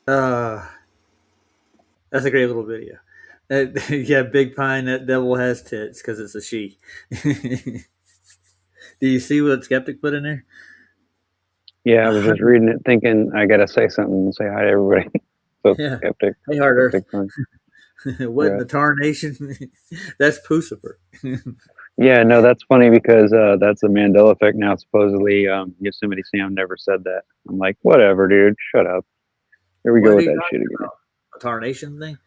That's a great little video. Yeah, Big Pine, that devil has tits because it's a she. Do you see what Skeptic put in there? Yeah, I was just reading it, thinking I gotta say something and say hi to everybody. So Yeah. Skeptic, Hey, Hard Earth. Skeptic Fun. What in Yeah. the tarnation? That's Pucifer. Yeah, no, that's funny because that's the Mandela effect now. Supposedly, Yosemite Sam never said that. I'm like, whatever, dude. Shut up. Here we What go are with you that shit talking again. about? A tarnation thing?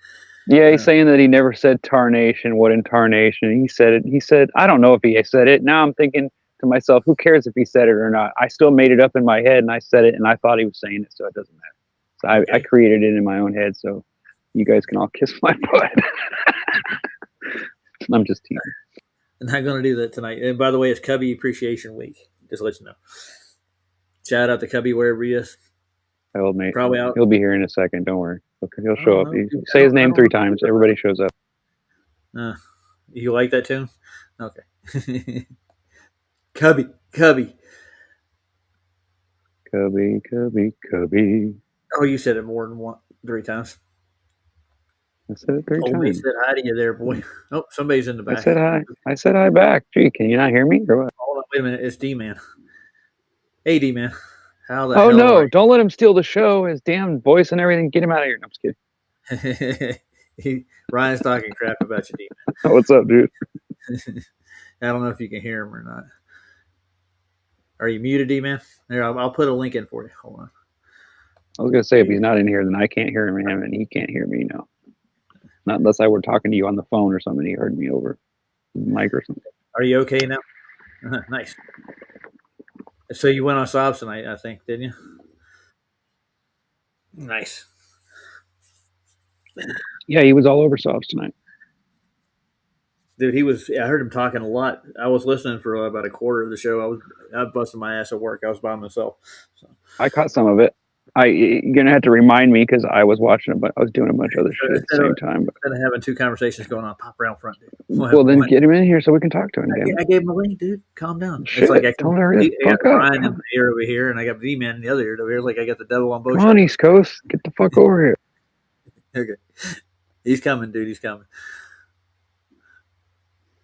Yeah, he's saying that he never said tarnation. What in tarnation? He said it. He said, I don't know if he said it. Now I'm thinking to myself, who cares if he said it or not? I still made it up in my head and I said it and I thought he was saying it, so it doesn't matter. So I Okay. created it in my own head, so you guys can all kiss my butt. I'm just teasing. I'm not going to do that tonight. And by the way, it's Cubby Appreciation Week. Just to let you know. Shout out to Cubby wherever he is. My old mate. Probably out. He'll be here in a second. Don't worry. He'll I show don't up. know. You say his name 3 times. Everybody shows up. You like that tune? Okay. Cubby. Cubby, Cubby, Cubby. Oh, you said it more than 3 times. I said it 3 Old mate times. said hi to you there, boy. Oh, somebody's in the back. I said hi. I said hi back. Gee, can you not hear me or what? Hold on, wait a minute. It's D-Man. Hey, D-Man. How the Oh hell no! are Don't let him steal the show. His damn voice and everything. Get him out of here. No, I'm just you? Ryan's talking crap about you, D-Man. kidding. What's up, dude? I don't know if you can hear him or not. Are you muted, D-Man? There, I'll put a link in for you. Hold on. I was gonna say if he's not in here, then I can't hear him, and he can't hear me. No, not unless I were talking to you on the phone or something. He heard me over the mic or something. Are you okay now? Nice. So you went on Sobs tonight, I think, didn't you? Nice. Yeah, he was all over Sobs tonight. Dude, he was. I heard him talking a lot. I was listening for about a quarter of the show. I busted my ass at work. I was by myself. So. I caught some of it. You're gonna have to remind me because I was watching, but I was doing a bunch of other shit at the same time. But instead of having 2 conversations going on, pop around front, dude. Well, then get him in here so we can talk to him. I gave him a link, dude. Calm down. Shit, it's like I told her to got fuck up. Ryan in the ear over here, and I got D-Man in the other ear over here. Like I got the devil on both. Come on, East Coast, get the fuck over here. Okay, he's coming, dude. He's coming.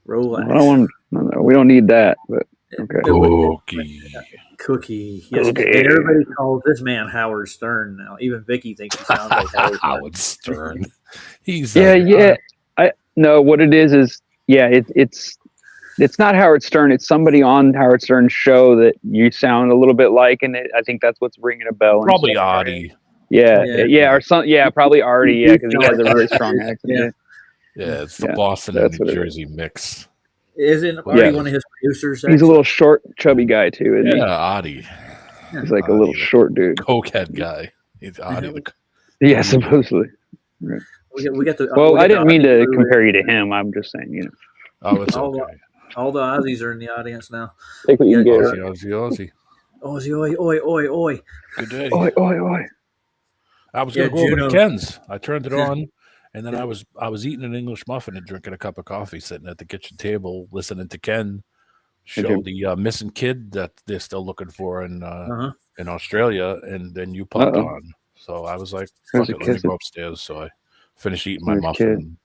Relax. I don't want. No, we don't need that. But okay. Cookie. Yes. Okay. And everybody calls this man Howard Stern now. Even Vicky thinks he sounds like Howard Stern. He's I no. What it is it's not Howard Stern. It's somebody on Howard Stern's show that you sound a little bit like, and I think that's what's ringing a bell. Probably Artie. Yeah, or some. Yeah, probably Artie. Yeah, because he has a really strong accent. Yeah, it's the Boston and New Jersey mix. Isn't Artie one of his producers? He's a little short, chubby guy too, isn't he? Yeah, Artie. He's like a little short dude. Cokehead guy. He's Artie. Yeah, supposedly. Right. We got the. Well, I didn't mean to compare you to him. I'm just saying, you know. Oh, it's okay. All the Aussies are in the audience now. Take what you can get. Aussie. Aussie, oi. Good day. Oi. I was going to go over to Ken's. I turned it on, and then I was eating an English muffin and drinking a cup of coffee, sitting at the kitchen table, listening to Ken show the missing kid that they're still looking for in Australia, and then you popped on. So I was like, fuck it, let me go upstairs. So I finished eating my muffin.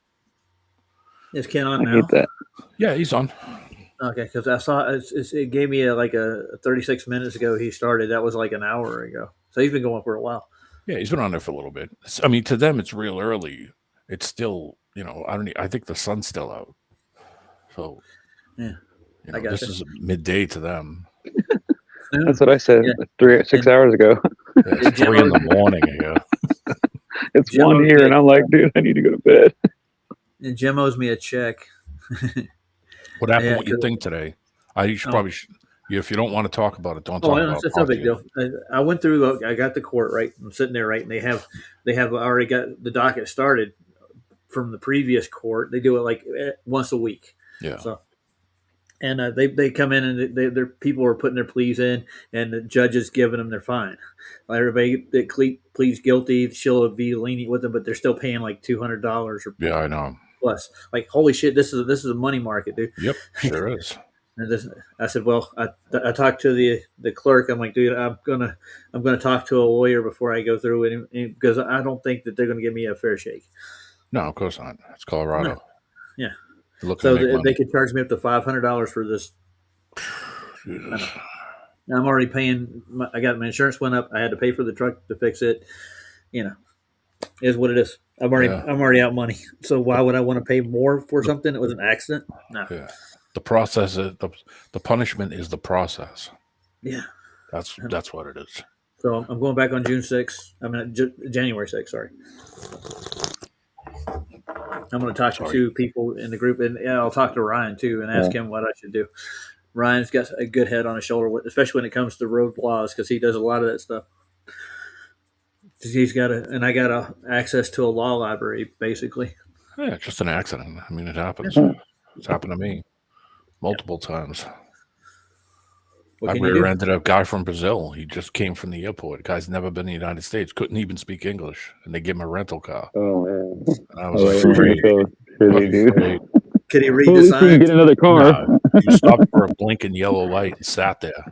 Is Ken on now? I hate that. Yeah, he's on. Okay, because I saw it gave me like a 36 minutes ago he started. That was like an hour ago. So he's been going for a while. Yeah, he's been on there for a little bit. I mean, to them, it's real early. It's still, I think the sun's still out. So, this is midday to them. That's what I said 6 hours ago. Yeah, it's 3 in the morning here. It's Jim 1 here, and I'm like, dude, I need to go to bed. And Jim owes me a check. What happened with your thing today? You should probably. If you don't want to talk about it, don't talk about it. It's no big deal. I went through. I got the court right. I'm sitting there right, and they have already got the docket started from the previous court. They do it like once a week. Yeah. So, and they come in and their people are putting their pleas in, and the judge is giving them their fine. Everybody that pleads guilty, she'll be lenient with them, but they're still paying like $200 or I know. plus. Like, holy shit, this is a money market, dude. Yep, sure is. And I said, well, I talked to the clerk. I'm like, dude, I'm gonna talk to a lawyer before I go through it because I don't think that they're gonna give me a fair shake. No, of course not. It's Colorado. No. Yeah. So they could charge me up to $500 for this. I'm already paying. I got my insurance went up. I had to pay for the truck to fix it. Is what it is. I'm already out money. So why would I want to pay more for something that was an accident? No. Yeah. The process is the punishment is the process. Yeah. That's what it is. So I'm going back on June 6th. January 6th. Sorry. I'm going to talk to two people in the group, and I'll talk to Ryan too and ask him what I should do. Ryan's got a good head on his shoulder, especially when it comes to road laws, because he does a lot of that stuff. He's got I got access to a law library, basically. Yeah, it's just an accident. I mean, it happens. It's happened to me multiple times. I rear-ended a guy from Brazil. He just came from the airport. The guy's never been in the United States, couldn't even speak English, and they gave him a rental car. Oh, man. And I was afraid. Could he read the signs? Get another car. No, he stopped for a blinking yellow light and sat there.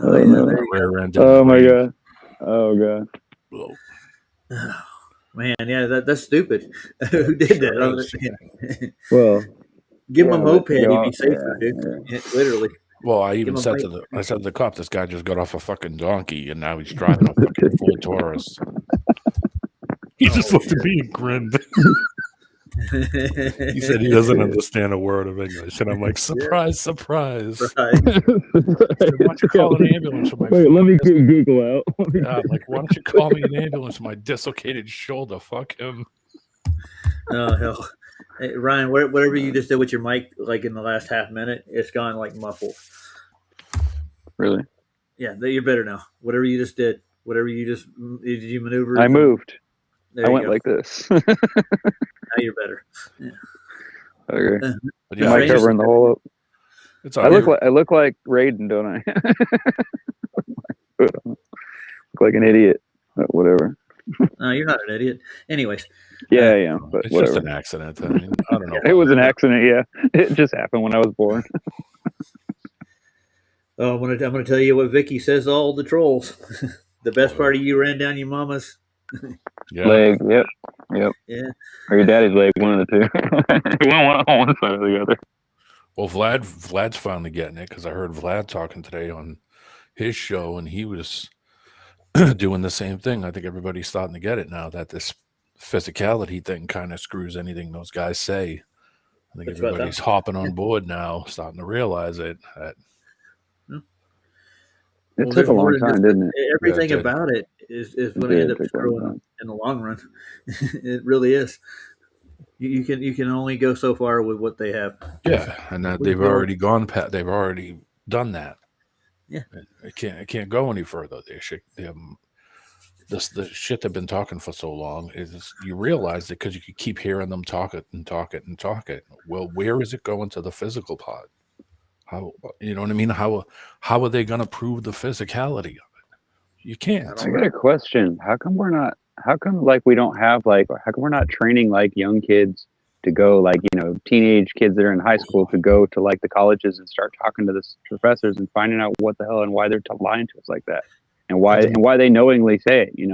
Oh, my God. Oh, God. Oh, man, yeah, that's stupid. Who did that? Well, give him a moped; he'd be safer, dude. Yeah, literally. Well, I even said to the cop, this guy just got off a fucking donkey, and now he's driving a fucking Ford Taurus. He just looked at me and grinned. He said he doesn't understand a word of English, and I'm like, surprise, surprise. Right. Why don't you call an ambulance for my? Wait, let me get Google out. I'm like, why don't you call me an ambulance for my dislocated shoulder? Fuck him. Oh hell, hey, Ryan, whatever you just did with your mic, like in the last half minute, it's gone like muffled. Really? Yeah, you're better now. Whatever you just did, did you maneuver? I moved. I went go. like this. Now you're better. Yeah. Okay. But Am I covering the whole up? I look like Raiden, don't I? Look like an idiot. But whatever. No, you're not an idiot. Anyways. Yeah, I am. But it's whatever. just an accident. I mean, I don't know. It was an accident. Yeah, it just happened when I was born. Oh, I'm gonna tell you what Vicky says to all the trolls. The best part of you ran down your mama's leg. Yep. Yeah. Or your daddy's leg, one of the two. one on one side or the other. Well, Vlad's finally getting it, because I heard Vlad talking today on his show, and he was doing the same thing. I think everybody's starting to get it now, that this physicality thing kind of screws anything those guys say. I think everybody's hopping on board now, starting to realize it. It took a long time, didn't it? Everything about it is going to end up screwing up in the long run. It really is. You can only go so far with what they have. Yeah, and they've already gone past. They've already done that. Yeah, it can't go any further. The shit they've been talking for so long is, you realize it because you could keep hearing them talk it. Well, where is it going to the physical part? How, you know what I mean? How are they going to prove the physicality of it? You can't. I got a question. How come we don't have how come we're not training like young kids to go, like, teenage kids that are in high school to go to like the colleges and start talking to the professors and finding out what the hell and why they're lying to us like that, and why they knowingly say it? We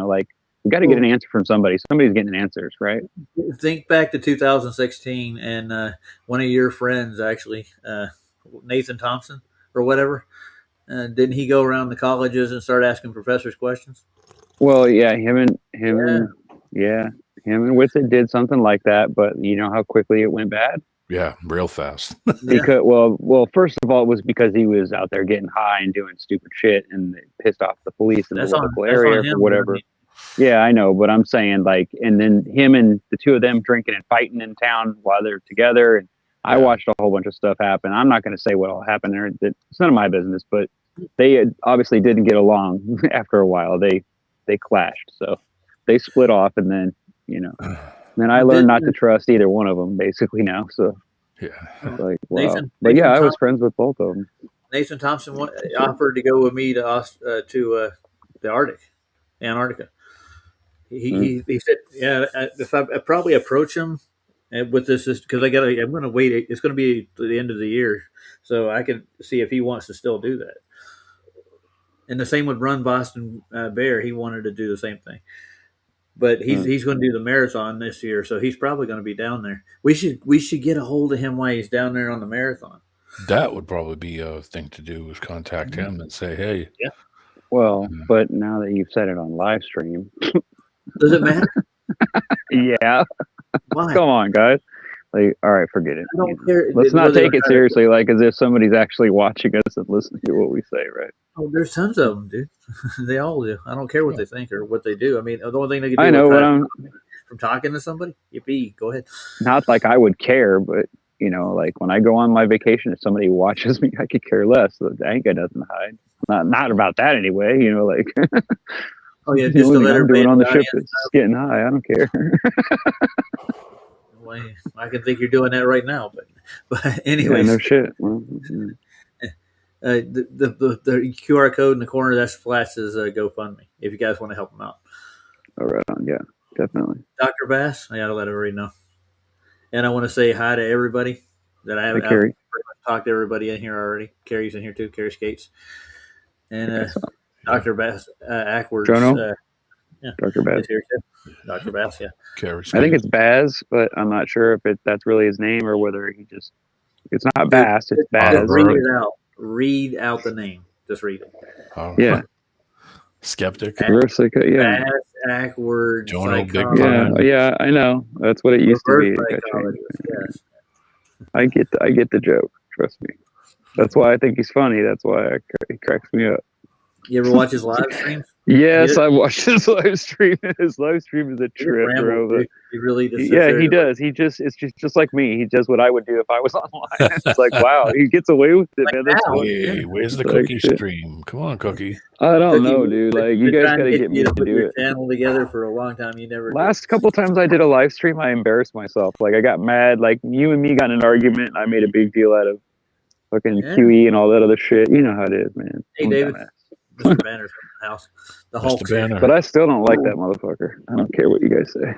got to get an answer from somebody. Somebody's getting answers, right? Think back to 2016 and one of your friends, actually, Nathan Thompson or whatever. Didn't he go around the colleges and start asking professors questions? Well, yeah, him and Whitsitt did something like that, but you know how quickly it went bad? Yeah, real fast. Because well, first of all, it was because he was out there getting high and doing stupid shit, and it pissed off the police in the local area or whatever. Yeah, I know, but I'm saying, and then him and the two of them drinking and fighting in town while they're together, and I watched a whole bunch of stuff happen. I'm not going to say what all happened there. It's none of my business, but they obviously didn't get along after a while. They clashed, so they split off, and then then I learned not to trust either one of them basically now. So yeah, wow. But yeah, I was friends with both of them. Nathan Thompson offered to go with me to the Antarctica. He said, yeah, if I probably approach him And with this, because I'm going to wait. It's going to be to the end of the year, so I can see if he wants to still do that. And the same with Run Boston Bear. He wanted to do the same thing, but he's going to do the marathon this year, so he's probably going to be down there. We should get a hold of him while he's down there on the marathon. That would probably be a thing to do, is contact him and say, hey. Yeah. Well, but now that you've said it on live stream. Does it matter? Yeah. Why? Come on, guys. Like, all right, forget it. I don't care. Let's not take it seriously, like as if somebody's actually watching us and listening to what we say, right? Oh, there's tons of them, dude. They all do. I don't care what they think or what they do. I mean, the only thing they can do I know what I'm from talking to somebody. Yippee, go ahead. Not like I would care, but like when I go on my vacation, if somebody watches me, I could care less. So I ain't got nothing to hide. Not about that anyway. Like. Oh yeah, just to let I'm doing on the ship is getting high. I don't care. Well, I can think you're doing that right now, but anyway. Yeah, no shit. The QR code in the corner, that's Flats' GoFundMe. If you guys want to help him out. Oh, right on. Yeah, definitely. Dr. Bass, I got to let everybody know. And I want to say hi to everybody that I have. I've Carrie. talked to everybody in here already. Carrie's in here too. Carrie Skates. And Dr. Bass Ackwards. Yeah, Dr. Bass. Here too. Dr. Bass, yeah. Carrie I think it's Baz, but I'm not sure if that's really his name or whether it's not Bass, it's Baz. Just read it out. Read out the name. Just read it. Oh, yeah. Skeptic. Bass Ackwards. Yeah, I know. That's what it used to be. Yes. I get the joke. Trust me. That's why I think he's funny. That's why he cracks me up. You ever watch his live streams? Yes, I watched his live stream. His live stream is a trip, bro. He really does. Yeah, he does. It's just like me. He does what I would do if I was online. It's like, wow, he gets away with it, man. That's hey, where's the Cookie stream? Come on, Cookie. I don't know, dude. Like, you guys gotta get me to do it. Channel together for a long time. You never. Last couple times I did a live stream, I embarrassed myself. Like, I got mad. Like, you and me got in an argument. I made a big deal out of fucking QE and all that other shit. You know how it is, man. Hey, David. Mr. Banner's in the house. The Hulk. But I still don't like that motherfucker. I don't care what you guys say.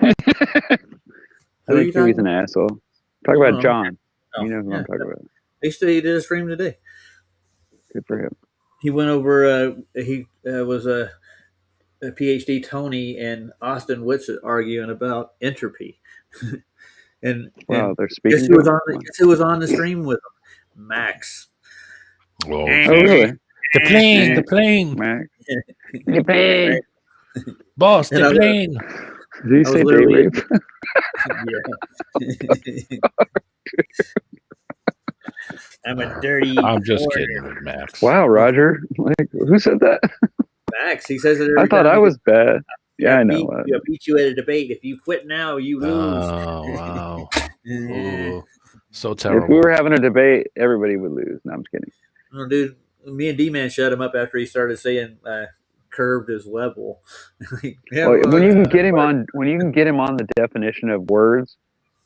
I think he's an asshole. Talk about John. You know who I'm talking about. He did a stream today. Good for him. He went over. He was a PhD Tony and Austin Whitsitt arguing about entropy. and they're speaking. Guess who was on the stream with him? Max. Oh, really? The plane. Max. The plane. Boss, the plane. Did you say day rape? I'm a dirty. I'm just kidding, Max. Wow, Roger. Like, who said that? Max. He says it. I thought I was bad. Yeah, I know. I beat you at a debate. If you quit now, you lose. Oh, wow. Ooh, so terrible. If we were having a debate, everybody would lose. No, I'm just kidding. Oh, dude, me and D-Man shut him up after he started saying curved is level. When you can get him on the definition of words,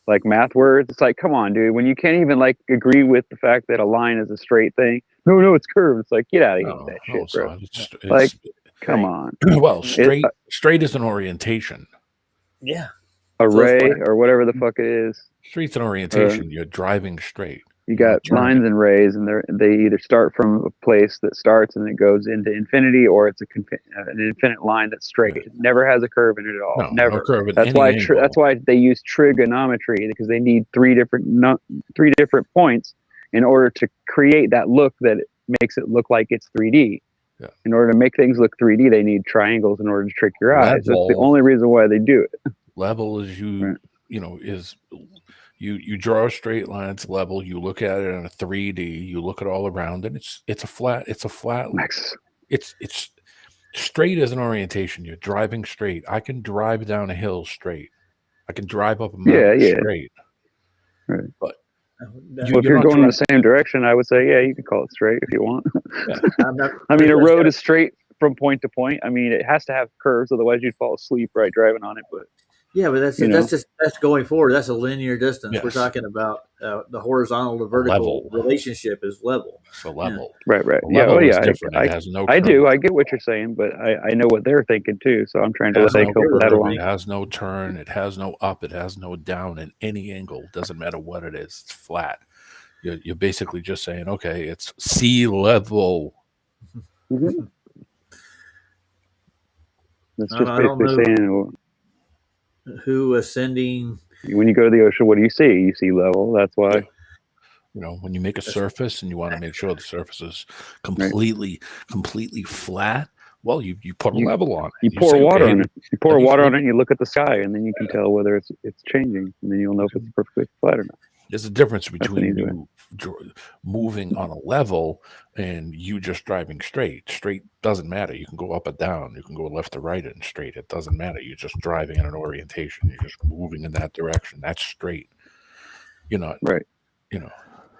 like math words, it's like, come on, dude. When you can't even like agree with the fact that a line is a straight thing, no, it's curved. It's like, get out of here with that shit, bro. It's, like, come on. Well, straight is an orientation. Yeah. Array or whatever the fuck it is. Straight's an orientation. You're driving straight. You got lines and rays, and they either start from a place that starts and it goes into infinity, or it's an infinite line that's straight. It never has a curve in it at all. No, never. No curve in that's why. That's why they use trigonometry, because they need three different points in order to create that look that makes it look like it's 3D. Yeah. In order to make things look 3D, they need triangles in order to trick your eyes. That's the only reason why they do it. Level is you draw a straight line, it's level. You look at it in a 3D. You look at all around, and it's a flat. Max. It's straight as an orientation. You're driving straight. I can drive down a hill straight. I can drive up a mountain straight. Right. But if you're going in the same direction, I would say, yeah, you can call it straight if you want. Yeah. I mean, a road is straight from point to point. I mean, it has to have curves, otherwise you'd fall asleep driving on it. But Yeah, but that's going forward. That's a linear distance. Yes. We're talking about the horizontal to vertical relationship is level. So level. Right. Different. It has no I curve. do. I get what you're saying, but I know what they're thinking too. So I'm trying to let that along. It has no turn. It has no up. It has no down in any angle. Doesn't matter what it is. It's flat. You're basically just saying, okay, it's sea level. Mm-hmm. That's just basically saying who ascending. When you go to the ocean, what do you see? You see level. That's why. Yeah. You know, when you make a surface and you want to make sure the surface is completely flat, well, you put a level on it. You pour water on it. You pour water on it and you look at the sky, and then you can tell whether it's changing, and then you'll know if it's perfectly flat or not. There's a difference between you moving on a level and you just driving straight. Straight doesn't matter. You can go up or down. You can go left to right and straight. It doesn't matter. You're just driving in an orientation. You're just moving in that direction. That's straight. You're not right. You know.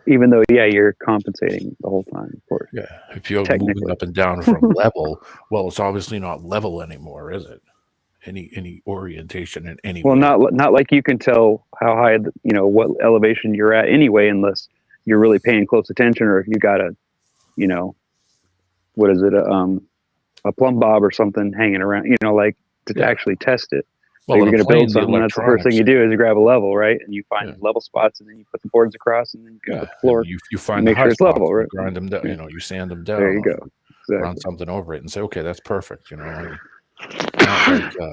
Even though, you're compensating the whole time, of course. Yeah. If you're moving up and down from level, well, it's obviously not level anymore, is it? Any orientation in any way. Not like you can tell how high, what elevation you're at anyway, unless you're really paying close attention, or if you got a, what is it, a plumb bob or something hanging around, to actually test it. Well, if you're going to build something, that's the first thing you do is you grab a level, right? And you find level spots, and then you put the boards across, and then you put the floor. You find make sure it's level, right? Grind them down, you sand them down. There you go. Exactly. Run something over it and say, okay, that's perfect.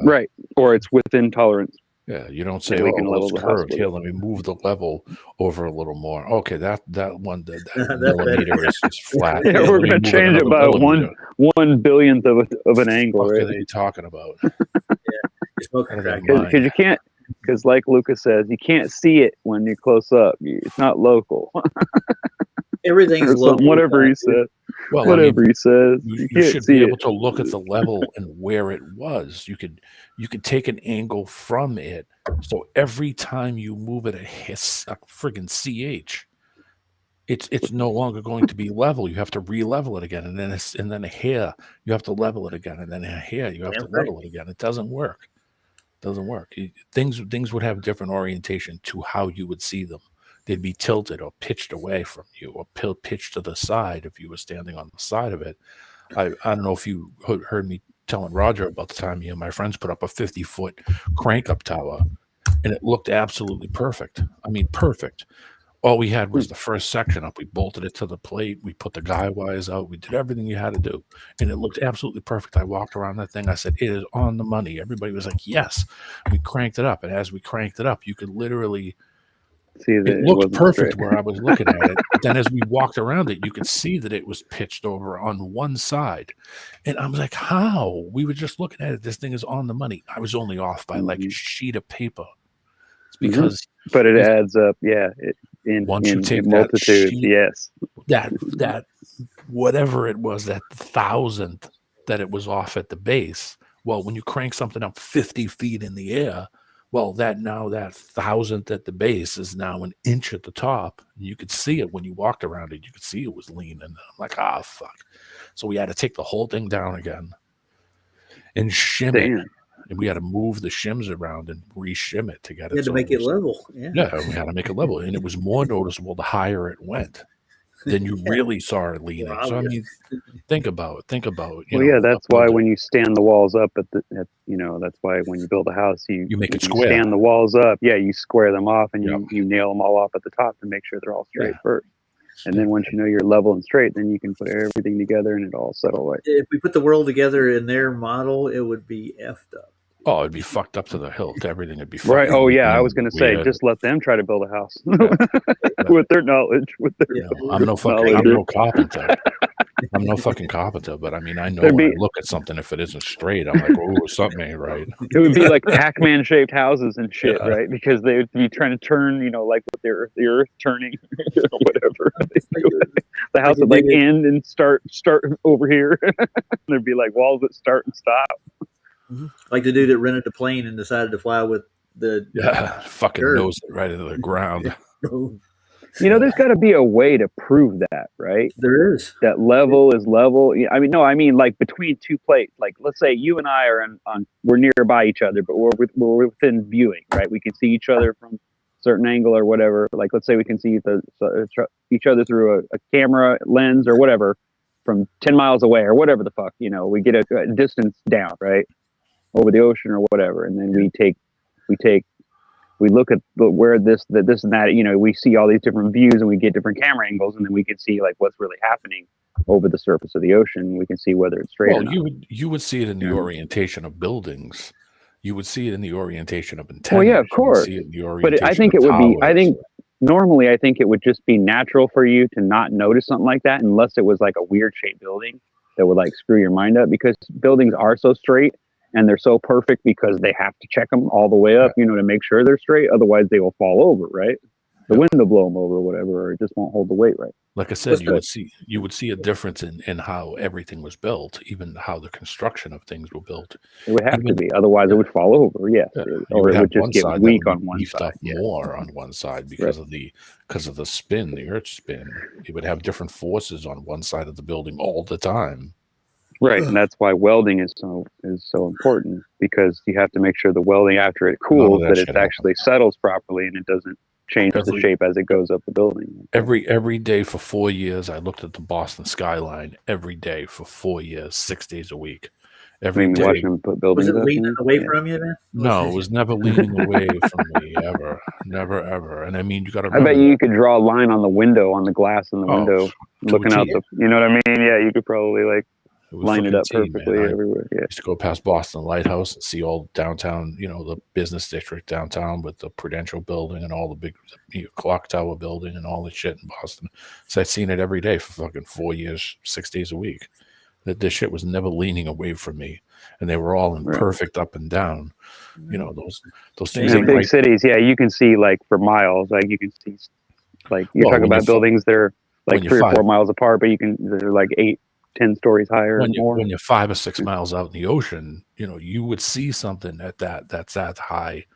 Right, or it's within tolerance. Yeah, you don't say, it's curved. Here, let me move the level over a little more. Okay, that millimeter is flat. Yeah, we're going to change it by one billionth of an angle. What right? are you talking about? Because you can't. Because, like Lucas says, you can't see it when you're close up. It's not local. Everything's local. Whatever he said. Well, he says, you should be able to look at the level and where it was. You could take an angle from it. So every time you move it a friggin' ch, it's no longer going to be level. You have to re-level it again, and then here you have to level it again, and then here you have to level it again. It doesn't work. Things would have different orientation to how you would see them. They'd be tilted or pitched away from you, or pitched to the side if you were standing on the side of it. I don't know if you heard me telling Roger about the time me and my friends put up a 50-foot crank up tower, and it looked absolutely perfect. I mean, perfect. All we had was the first section up. We bolted it to the plate. We put the guy wires out. We did everything you had to do, and it looked absolutely perfect. I walked around that thing. I said, it is on the money. Everybody was like, yes. We cranked it up, and as we cranked it up, you could literally see that it looked perfect where I was looking at it. But then as we walked around it, you could see that it was pitched over on one side. And I was like, how? We were just looking at it. This thing is on the money. I was only off by like a sheet of paper. It's because but it adds up, once you take multitude, yes. That whatever it was, that thousandth that it was off at the base. Well, when you crank something up 50 feet in the air, well, that thousandth at the base is now an inch at the top. And you could see it when you walked around it. You could see it was leaning. I'm like, fuck. So we had to take the whole thing down again and shim it. And we had to move the shims around and re-shim it to get it. You had to make it level. Yeah, we had to make it level. And it was more noticeable the higher it went. Then you really saw it leaning. Wow, so I mean, think about. That's why when you stand the walls up that's why when you build a house, you make it square. Stand the walls up. Yeah, you square them off and you nail them all off at the top to make sure they're all straight first. And then once you know you're level and straight, then you can put everything together and it all settle right. If we put the world together in their model, it would be effed up. Oh, it'd be fucked up to the hilt. Everything would be right. Oh, yeah. I was going to say, just let them try to build a house with their knowledge. I'm no carpenter. I'm no fucking carpenter, but I mean, I know when I look at something, if it isn't straight, I'm like, oh, something ain't right. It would be like Pac-Man shaped houses and shit, right? Because they would be trying to turn, like with the earth turning, or whatever. The house would end and start over here. There'd be like walls that start and stop. Mm-hmm. Like the dude that rented a plane and decided to fly with the fucking dirt. Nose it right into the ground. There's got to be a way to prove that, right? There is. That level is level. I mean, like between two plates. Like, let's say you and I are we're nearby each other, but we're within viewing, right? We can see each other from a certain angle or whatever. Like, let's say we can see each other through a camera lens or whatever from 10 miles away or whatever the fuck. We get a distance down, right, over the ocean or whatever, and then we look at where this and that, we see all these different views and we get different camera angles, and then we can see like what's really happening over the surface of the ocean. We can see whether it's straight or not. You would see it in the orientation of buildings. You would see it in the orientation of antennas. Well, yeah, of course. But I think it would be, normally I think it would just be natural for you to not notice something like that unless it was like a weird shaped building that would like screw your mind up, because buildings are so straight. And they're so perfect because they have to check them all the way up, to make sure they're straight. Otherwise, they will fall over, right? The wind will blow them over or whatever, or it just won't hold the weight right. Like I said, you would see a difference in how everything was built, even how the construction of things were built. It would have to be, otherwise it would fall over. Yes, or it would just get weak on one side. More on one side because of the spin, the Earth's spin. You would have different forces on one side of the building all the time. Right, and that's why welding is so important, because you have to make sure the welding, after it cools, that it actually settles properly and it doesn't change the shape as it goes up the building. Every day for 4 years, I looked at the Boston skyline every day for 4 years, 6 days a week. Every day. Watching them put buildings was it leaning away from you, man? No, it was never leaning away from me, ever. Never, ever. And I mean, you got to. I bet you could draw a line on the window, on the glass in the window, looking out the. You know what I mean? Yeah, you could probably line it up perfectly everywhere. Yeah. I used to go past Boston Lighthouse and see all downtown, the business district downtown with the Prudential building and all the big clock tower building and all the shit in Boston. So I'd seen it every day for fucking 4 years, 6 days a week. That this shit was never leaning away from me, and they were all in perfect up and down. Those things. In big cities, you can see like for miles. Like you can see, like you're talking about buildings. They're like 3 or 4 miles apart, but they're like 8, 10 stories higher and more. When you're 5 or 6 miles out in the ocean, you would see something that's that high.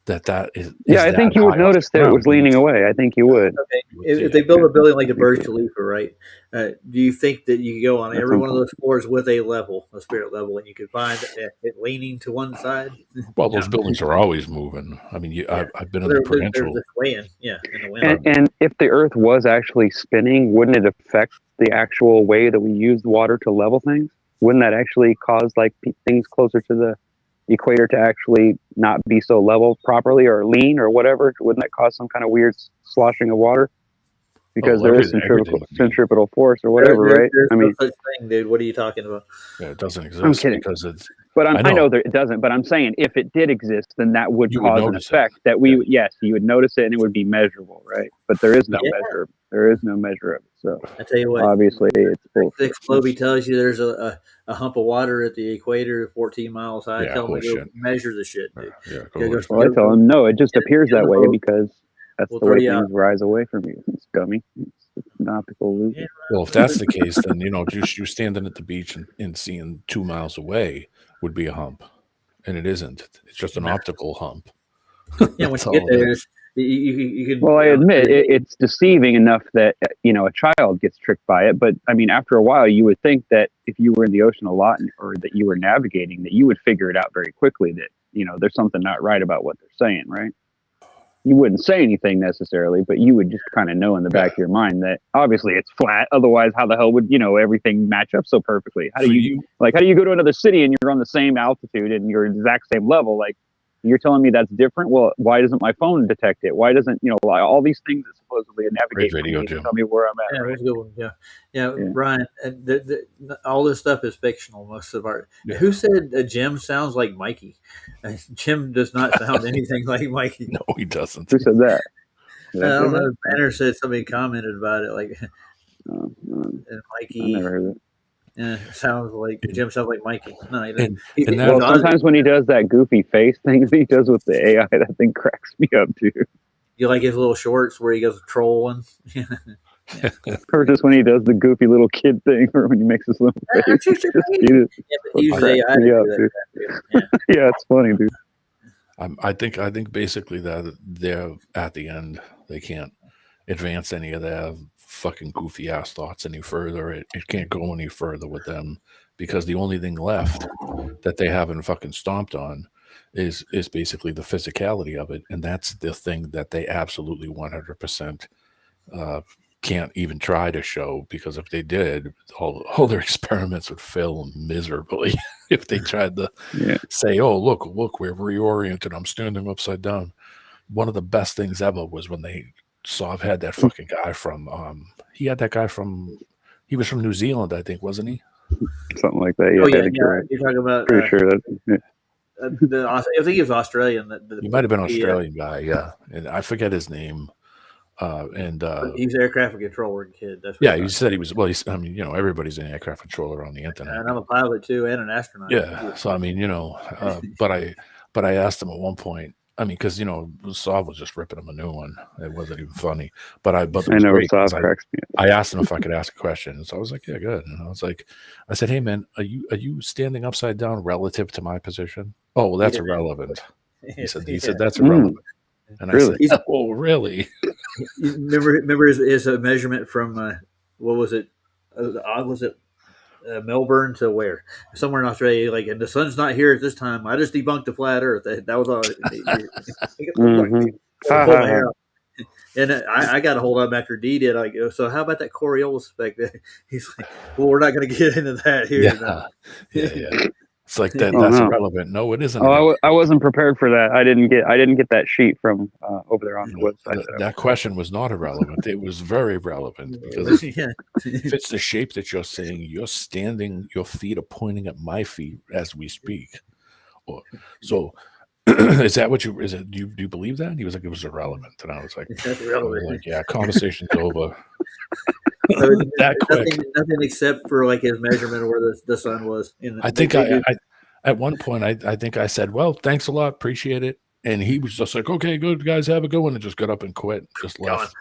That is. Yeah, I think you would notice that it was leaning away. I think you would. Okay. If they build a building like the Burj Khalifa, right? Do you think that you could go on every one of those floors with a spirit level, and you could find it leaning to one side? Well, those buildings are always moving. I mean, I've been in the Prudential. They're swaying, in the wind. And if the Earth was actually spinning, wouldn't it affect the actual way that we use water to level things? Wouldn't that actually cause things closer to the equator to actually not be so level properly or lean or whatever? Wouldn't that cause some kind of weird sloshing of water? Because there is centripetal force or whatever, right? There's no such thing, dude. What are you talking about? Yeah, it doesn't exist. I'm kidding. Because it's. But I know that it doesn't. But I'm saying if it did exist, then that would cause an effect that you would notice it and it would be measurable, right? But there is no measure. There is no measure of it. So I tell you what, obviously it's bullshit. Exploby tells you there's a hump of water at the equator, 14 miles high. Tell him to measure the shit, dude. I tell him no. It just appears that way because that's the way things rise away from you. It's dummy. It's an optical illusion. Yeah. Well, if that's the case, then just you standing at the beach and seeing 2 miles away would be a hump, and it isn't. It's just an optical hump. Yeah, when you get there, you can. Well, I admit it's deceiving enough that a child gets tricked by it. But I mean, after a while, you would think that if you were in the ocean a lot or that you were navigating, that you would figure it out very quickly. That there's something not right about what they're saying, right? You wouldn't say anything necessarily, but you would just kind of know in the back of your mind that obviously it's flat. Otherwise, how the hell would everything match up so perfectly? How do you go to another city and you're on the same altitude and you're exact same level? Like you're telling me that's different. Well, why doesn't my phone detect it? Why doesn't all these things that supposedly navigate tell me where I'm at? Yeah, that's a good one. Yeah. Ryan, all this stuff is fictional. Most of our who said Jim sounds like Mikey? Jim does not sound anything like Mikey. No, he doesn't. Who said that? I don't know. Banner said somebody commented about it, like and Mikey. I never heard it. Yeah, Jim sounds like Mikey. No, he doesn't. Sometimes when he does that goofy face thing that he does with the AI, that thing cracks me up too. You like his little shorts where he goes trolling? Or just when he does the goofy little kid thing, or when he makes his little face. Yeah, it's funny, dude. I think basically that they're at the end. They can't. advance any of their fucking goofy ass thoughts any further. It can't go any further with them because the only thing left that they haven't fucking stomped on is basically the physicality of it, and that's the thing that they absolutely 100% can't even try to show, because if they did, all their experiments would fail miserably if they tried to say, "Oh, look, we're reoriented. I'm standing upside down." One of the best things ever was when they had that fucking guy from he was from New Zealand, I think, wasn't he? Something like that. Yeah, oh, yeah. You're talking about pretty sure that. I think he was Australian. He might have been an Australian guy, yeah, and I forget his name. He's an air traffic controller kid. That's what he said he was. Well, I mean, everybody's an aircraft controller on the internet, and I'm a pilot too, and an astronaut. Yeah, so I mean, but I asked him at one point. I mean, because Saab was just ripping him a new one. It wasn't even funny. But I know Saab cracks me. I asked him if I could ask a question, and so I was like, "Yeah, good." And I said, "Hey, man, are you standing upside down relative to my position?" "Oh, well, that's irrelevant." He said that's irrelevant. And really? I said, "Oh, really?" remember his measurement from what was it? Was it Melbourne to where? Somewhere in Australia. Like, and the sun's not here at this time. I just debunked the flat Earth. That was all. And I got to hold up after D did. I go, so how about that Coriolis effect? He's like, well, we're not going to get into that here. Yeah. It's like that. That's irrelevant. No, it isn't. Oh, I wasn't prepared for that. I didn't get that sheet from over there on the website. That question was not irrelevant. It was very relevant because if it's the shape that you're saying, you're standing, your feet are pointing at my feet as we speak. So is that what you? Is it? Do you believe that? And he was like, it was irrelevant, and I was like, that's irrelevant. Like, yeah, conversation's over. That quick. Nothing except for like his measurement of where the sun was. I think I at one point I think I said, "Well, thanks a lot, appreciate it," and he was just like, "Okay, good guys, have a good one," and just got up and quit, just left.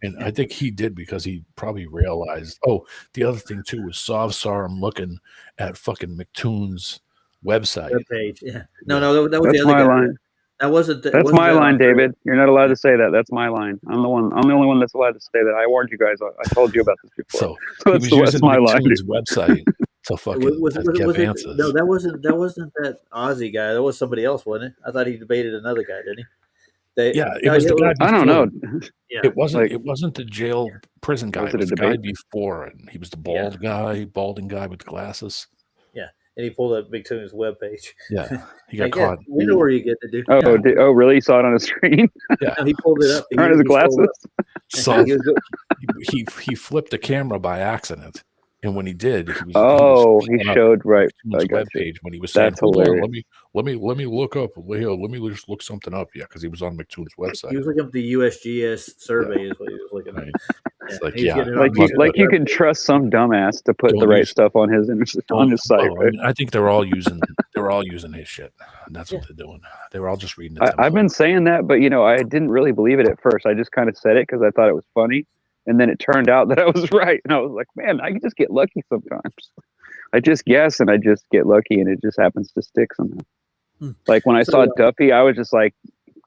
And I think he did because he probably realized. Oh, the other thing too was saw him looking at fucking McToon's website page. Yeah, no, that was that's the other my guy. line. That wasn't. That's my line, David. You're not allowed to say that. That's my line. I'm the only one that's allowed to say that. I warned you guys. I told you about this before. So that's my line. Website to fucking get answers. No, that wasn't that Aussie guy. That was somebody else, wasn't it? I thought he debated another guy, didn't he? It was the guy before. I don't know. Yeah. It wasn't the prison guy. It was the guy before, and he was the balding guy with glasses. Yeah. And he pulled up McToon's webpage. Yeah, he got caught. We know where you get to do. Oh, really? You saw it on the screen? Yeah, he pulled it up. On his glasses. So he flipped the camera by accident, and when he did, he showed right his webpage when he was saying, "That's hilarious." Let me look up. Let me just look something up. Yeah, because he was on McToon's website. He was looking up the USGS survey. Is what he was looking at. Right. Like you can trust some dumbass to put the right stuff on his site. Right? I think they're all using his shit. And that's what they're doing. They were all just reading it. I've been saying that, but I didn't really believe it at first. I just kind of said it because I thought it was funny, and then it turned out that I was right, and I was like, man, I can just get lucky sometimes. I just guess, and I just get lucky, and it just happens to stick somehow. Like when I saw Duffy, I was just like,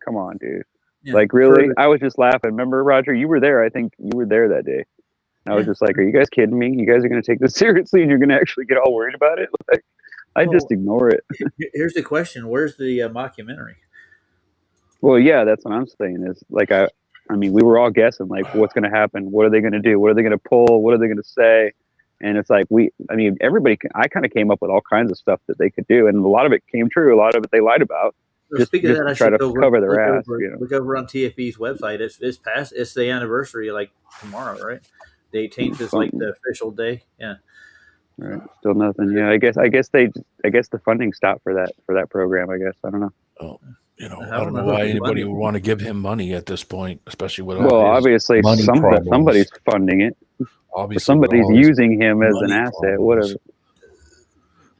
come on, dude. Yeah, like, really? I was just laughing. Remember, Roger, you were there. I think you were there that day. And I was just like, are you guys kidding me? You guys are going to take this seriously and you're going to actually get all worried about it? Like, I just ignore it. Here's the question. Where's the mockumentary? Well, yeah, that's what I'm saying is like, I mean, we were all guessing like what's going to happen. What are they going to do? What are they going to pull? What are they going to say? And it's like, everybody, I kind of came up with all kinds of stuff that they could do. And a lot of it came true. A lot of it they lied about. Speaking of that, I try to cover their ass. Look over on TFE's website. It's past. It's the anniversary, like tomorrow, right? The 18th is like the official day. Yeah. Right. Still nothing. Yeah. I guess the funding stopped for that program. I guess I don't know. Oh, I don't know why anybody would want to give him money at this point, especially with obviously somebody's funding it. Obviously, somebody's using him as an asset. Whatever.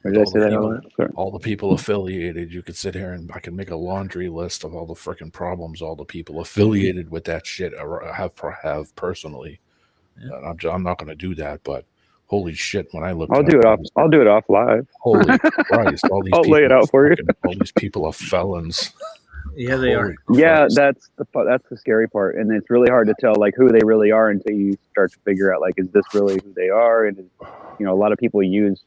Did I say that? All the people affiliated. You could sit here and I can make a laundry list of all the freaking problems all the people affiliated with that shit have personally. Yeah. I'm not going to do that, but holy shit! When I look, I'll do it off live. Holy Christ! All these I'll lay it out for you. All these people are felons. Yeah, they are. Yeah, that's the scary part, and it's really hard to tell like who they really are until you start to figure out like, is this really who they are? And a lot of people use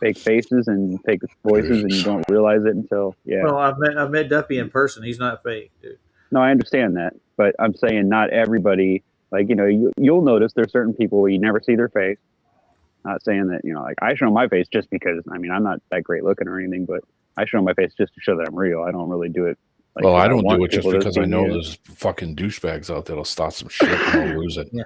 fake faces and fake voices, and you don't realize it until Well, I've met Duffy in person. He's not fake, dude. No, I understand that, but I'm saying not everybody. Like you'll notice there's certain people where you never see their face. Not saying that like I show my face just because I'm not that great looking or anything, but I show my face just to show that I'm real. I don't really do it. Like, well, I don't do it just because I know there's fucking douchebags out there that'll start some shit and I'll lose it. Yeah.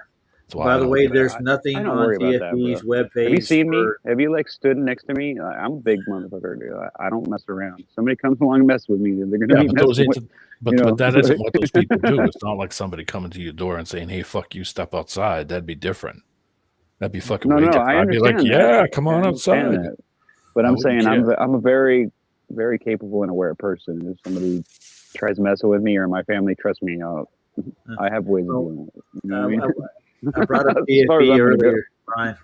By the way, there's nothing on TFB's webpage. Have you seen me? Have you stood next to me? I'm a big motherfucker, dude. I don't mess around. If somebody comes along and mess with me, they're gonna be messing with. But that isn't what those people do. It's not like somebody coming to your door and saying, "Hey, fuck you, step outside." That'd be different. That'd be fucking way different. I'd be like, "Yeah, come on outside." But I'm saying I'm a very, very capable and aware person. If somebody tries messing with me or my family trusts me, I have ways of doing it. I brought up TFB earlier. Ryan.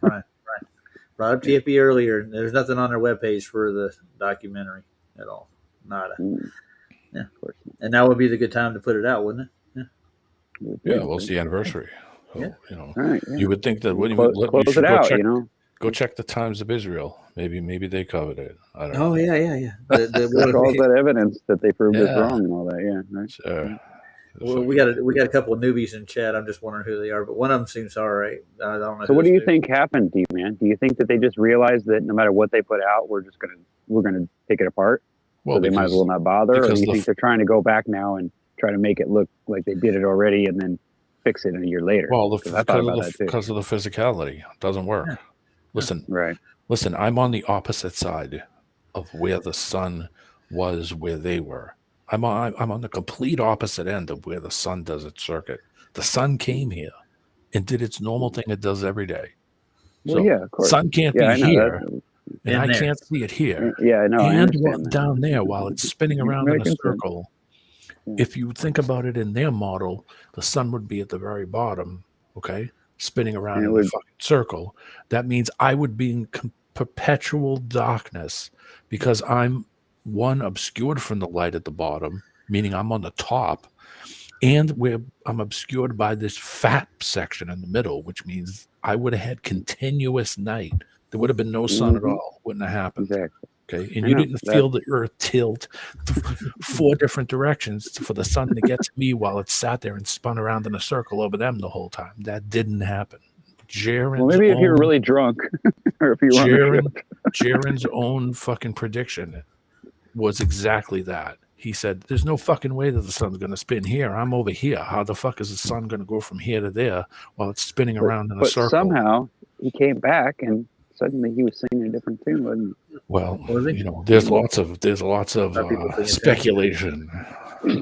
Brought up TFB earlier. There's nothing on their webpage for the documentary at all. Nada. Yeah, of course. And that would be the good time to put it out, wouldn't it? Yeah. Well, it's the anniversary. So, right, you would think that when close it out, go check the Times of Israel. Maybe they covered it. I don't know. Oh yeah. All that evidence that they proved us wrong and all that. Yeah. Right. Sure. Well, we got a couple of newbies in chat. I'm just wondering who they are, but one of them seems all right. I don't know. So, what do you think happened to you, man? Do you think that they just realized that no matter what they put out, we're gonna take it apart? Well, so they might as well not bother. Or do you think they're trying to go back now and try to make it look like they did it already and then fix it a year later? Well, because of the physicality, it doesn't work. Yeah. Listen, I'm on the opposite side of where the sun was, where they were. I'm on the complete opposite end of where the sun does its circuit. The sun came here and did its normal thing it does every day. So of course. Sun can't be here, and I can't see it here. Yeah, I know. And down there while it's spinning around in a circle. Yeah. If you think about it in their model, the sun would be at the very bottom, okay, spinning around in a fucking circle. That means I would be in perpetual darkness because I'm obscured from the light at the bottom, meaning I'm on the top, and I'm obscured by this fat section in the middle, which means I would have had continuous night. There would have been no sun at all. Wouldn't have happened. Exactly. Okay, and you didn't feel the earth tilt 4 different directions for the sun to get to me while it sat there and spun around in a circle over them the whole time. That didn't happen. Maybe if you were really drunk, or if you were Jaren's own fucking prediction was exactly that. He said, "There's no fucking way that the sun's going to spin here. I'm over here. How the fuck is the sun going to go from here to there while it's spinning around in a circle?" Somehow he came back and suddenly he was singing a different tune, wasn't he? Well, there's lots of speculation.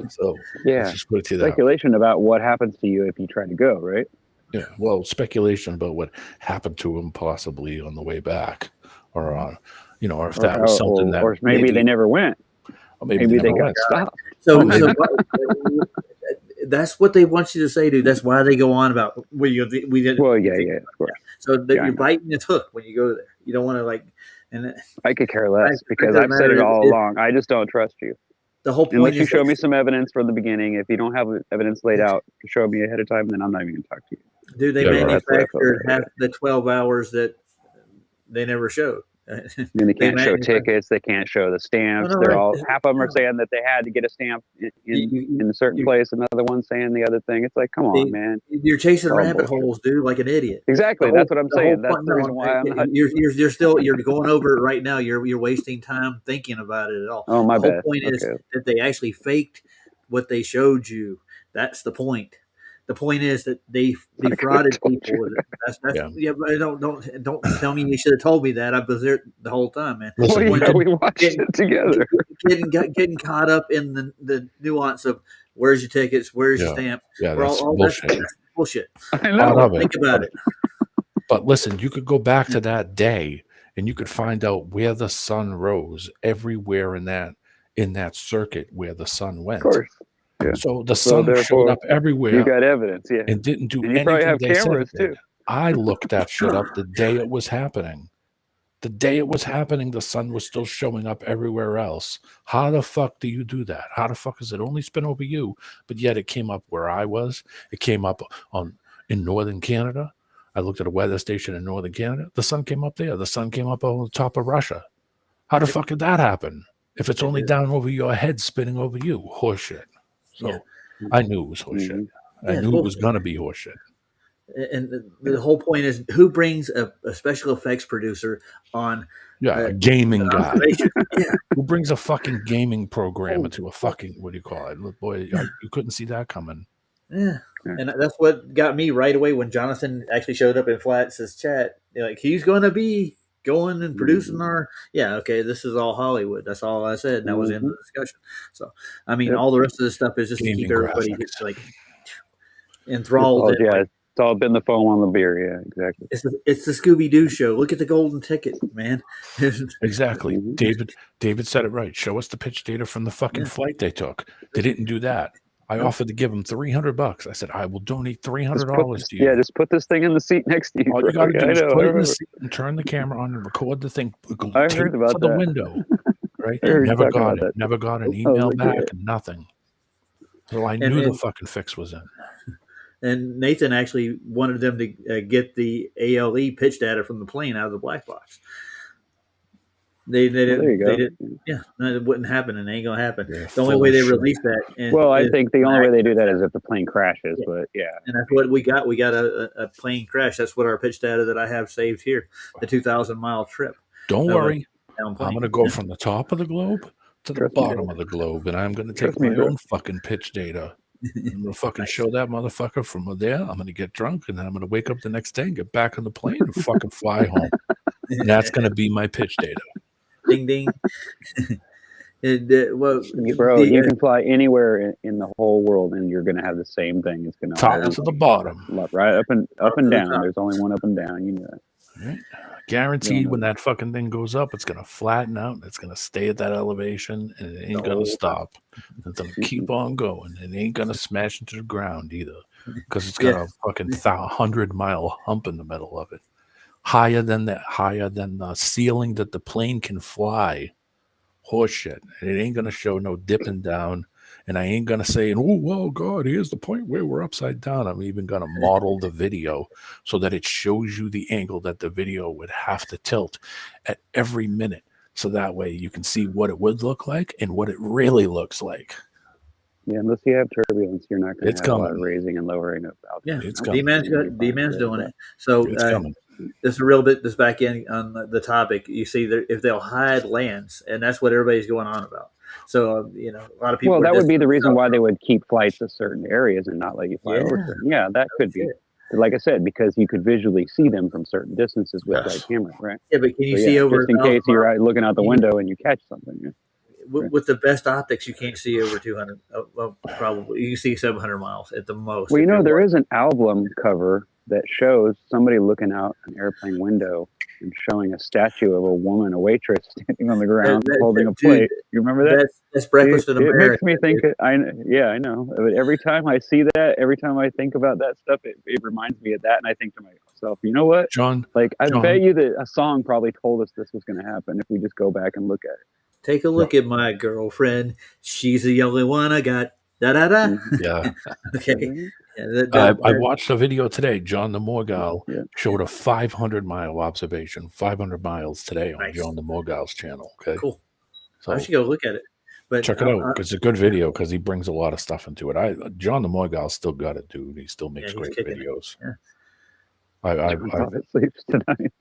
So let's just put it to that. Speculation about what happens to you if you try to go, right? Yeah. Well, speculation about what happened to him possibly on the way back, or or if that was something that, or maybe they never went. Or maybe they got stopped. So that's what they want you to say, dude. That's why they go on about we did. Well, yeah, of course. So you're biting its hook when you go there. You don't want to and I could care less because I've said it all along. I just don't trust you. The whole point unless you show me some evidence from the beginning. If you don't have evidence laid out to show me ahead of time, then I'm not even going to talk to you. Dude, they manufactured half the 12 hours that they never showed. And they can't show tickets. They can't show the stamps. They're all half of them are saying that they had to get a stamp in a certain place. Another one saying the other thing. It's like, come on, man. You're chasing rabbit holes, dude, like an idiot. Exactly. That's what I'm saying. That's the reason why I'm not. You're going over it right now. You're wasting time thinking about it at all. Oh, my bad. The whole point is that they actually faked what they showed you. That's the point. The point is that they defrauded people. That's but don't tell me you should have told me that. I was there the whole time, man. We watched it together. Getting caught up in the nuance of where's your tickets, where's your stamp. Yeah, that's bullshit. That's bullshit. I know. Think about it. But listen, you could go back to that day and you could find out where the sun rose everywhere in that circuit where the sun went. Of course. Yeah. So the sun showed up everywhere. You got evidence, and didn't do anything. You probably have cameras too. I looked that shit up the day it was happening. The day it was happening, the sun was still showing up everywhere else. How the fuck do you do that? How the fuck is it only spin over you, but yet it came up where I was? It came up in northern Canada. I looked at a weather station in northern Canada. The sun came up there. The sun came up on the top of Russia. How the fuck did that happen? If it's only down over your head, spinning over you, horseshit. So I knew it was horseshit. I knew it was gonna be horseshit. And the whole point is, who brings a special effects producer on? A gaming guy. Who brings a fucking gaming program into a fucking, what do you call it? Look, boy, you couldn't see that coming. Yeah. And that's what got me right away when Jonathan actually showed up in Flats' chat. Like, he's going to be going and producing our. Yeah, okay, this is all Hollywood. That's all I said. And that was in the discussion. So, I mean, all the rest of the stuff is just Gaming to keep everybody graphics. like enthralled. It's all been the foam on the beer. Yeah, exactly. It's the Scooby-Doo show. Look at the golden ticket, man. Exactly. David said it right. Show us the pitch data from the fucking flight they took. They didn't do that. I offered to give them $300. I said, I will donate $300 to you. Yeah, just put this thing in the seat next to you. All you got to do is put it in the seat and turn the camera on and record the thing. I heard about to that. the window. Right? Never got it. Never got an email back. Nothing. So I knew the fucking fix was in. And Nathan actually wanted them to get the ALE pitch data from the plane out of the black box. They didn't. Yeah, it wouldn't happen, and it ain't gonna happen. The only way they release that. I think the only way they do that is if the plane crashes. But and that's what we got. We got a plane crash. That's what our pitch data that I have saved here. The 2,000-mile trip. Don't worry. I'm going to go from the top of the globe to the bottom of the globe, and I'm going to take my own fucking pitch data. I'm going to fucking show that motherfucker from there. I'm going to get drunk, and then I'm going to wake up the next day and get back on the plane and fucking fly home. And that's going to be my pitch data. Ding, ding. You can fly anywhere in the whole world, and you're going to have the same thing. It's going to top to the bottom, right up and down. There's only one up and down. You know that. Right. Guaranteed, when that fucking thing goes up, it's going to flatten out. And it's going to stay at that elevation, and it ain't going to stop. It's going to keep on going. It ain't going to smash into the ground either, because it's got a fucking 100-mile hump in the middle of it, higher than the ceiling that the plane can fly. Horseshit. And it ain't going to show no dipping down. And I ain't going to say, oh, God, here's the point where we're upside down. I'm even going to model the video so that it shows you the angle that the video would have to tilt at every minute. So that way you can see what it would look like and what it really looks like. Yeah, unless you have turbulence, you're not going to have a lot of raising and lowering of altitude. Yeah, it's coming. D-Man's doing it. So this is a real bit, this back in on the topic. You see, if they'll hide lands, and that's what everybody's going on about. So, a lot of people. Well, that would be the reason why they would keep flights to certain areas and not let you fly over certain. Yeah, that could be. Like I said, because you could visually see them from certain distances with that camera, right? Yeah, but can you see over? Just in case you're out looking out the window and you catch something. Yeah. With the best optics, you can't see over 200. Well, probably you see 700 miles at the most. Well, there is an album cover that shows somebody looking out an airplane window and showing a statue of a woman, a waitress standing on the ground holding a plate. You remember that? That's Breakfast in America. It makes me think. I know. But every time I see that, every time I think about that stuff, it reminds me of that, and I think to myself, you know what, John? Like, I bet you that a song probably told us this was going to happen if we just go back and look at it. Take a look at my girlfriend. She's the only one I got. Da da da. Yeah. Okay. I watched a video today. John the Morgal showed a 500-mile observation, 500 miles today on John the Morgal's channel. Okay, cool. So I should go look at it. But check it out. It's a good video because he brings a lot of stuff into it. John the Morgal still got it, dude. He still makes great videos. Yeah. I sleeps tonight.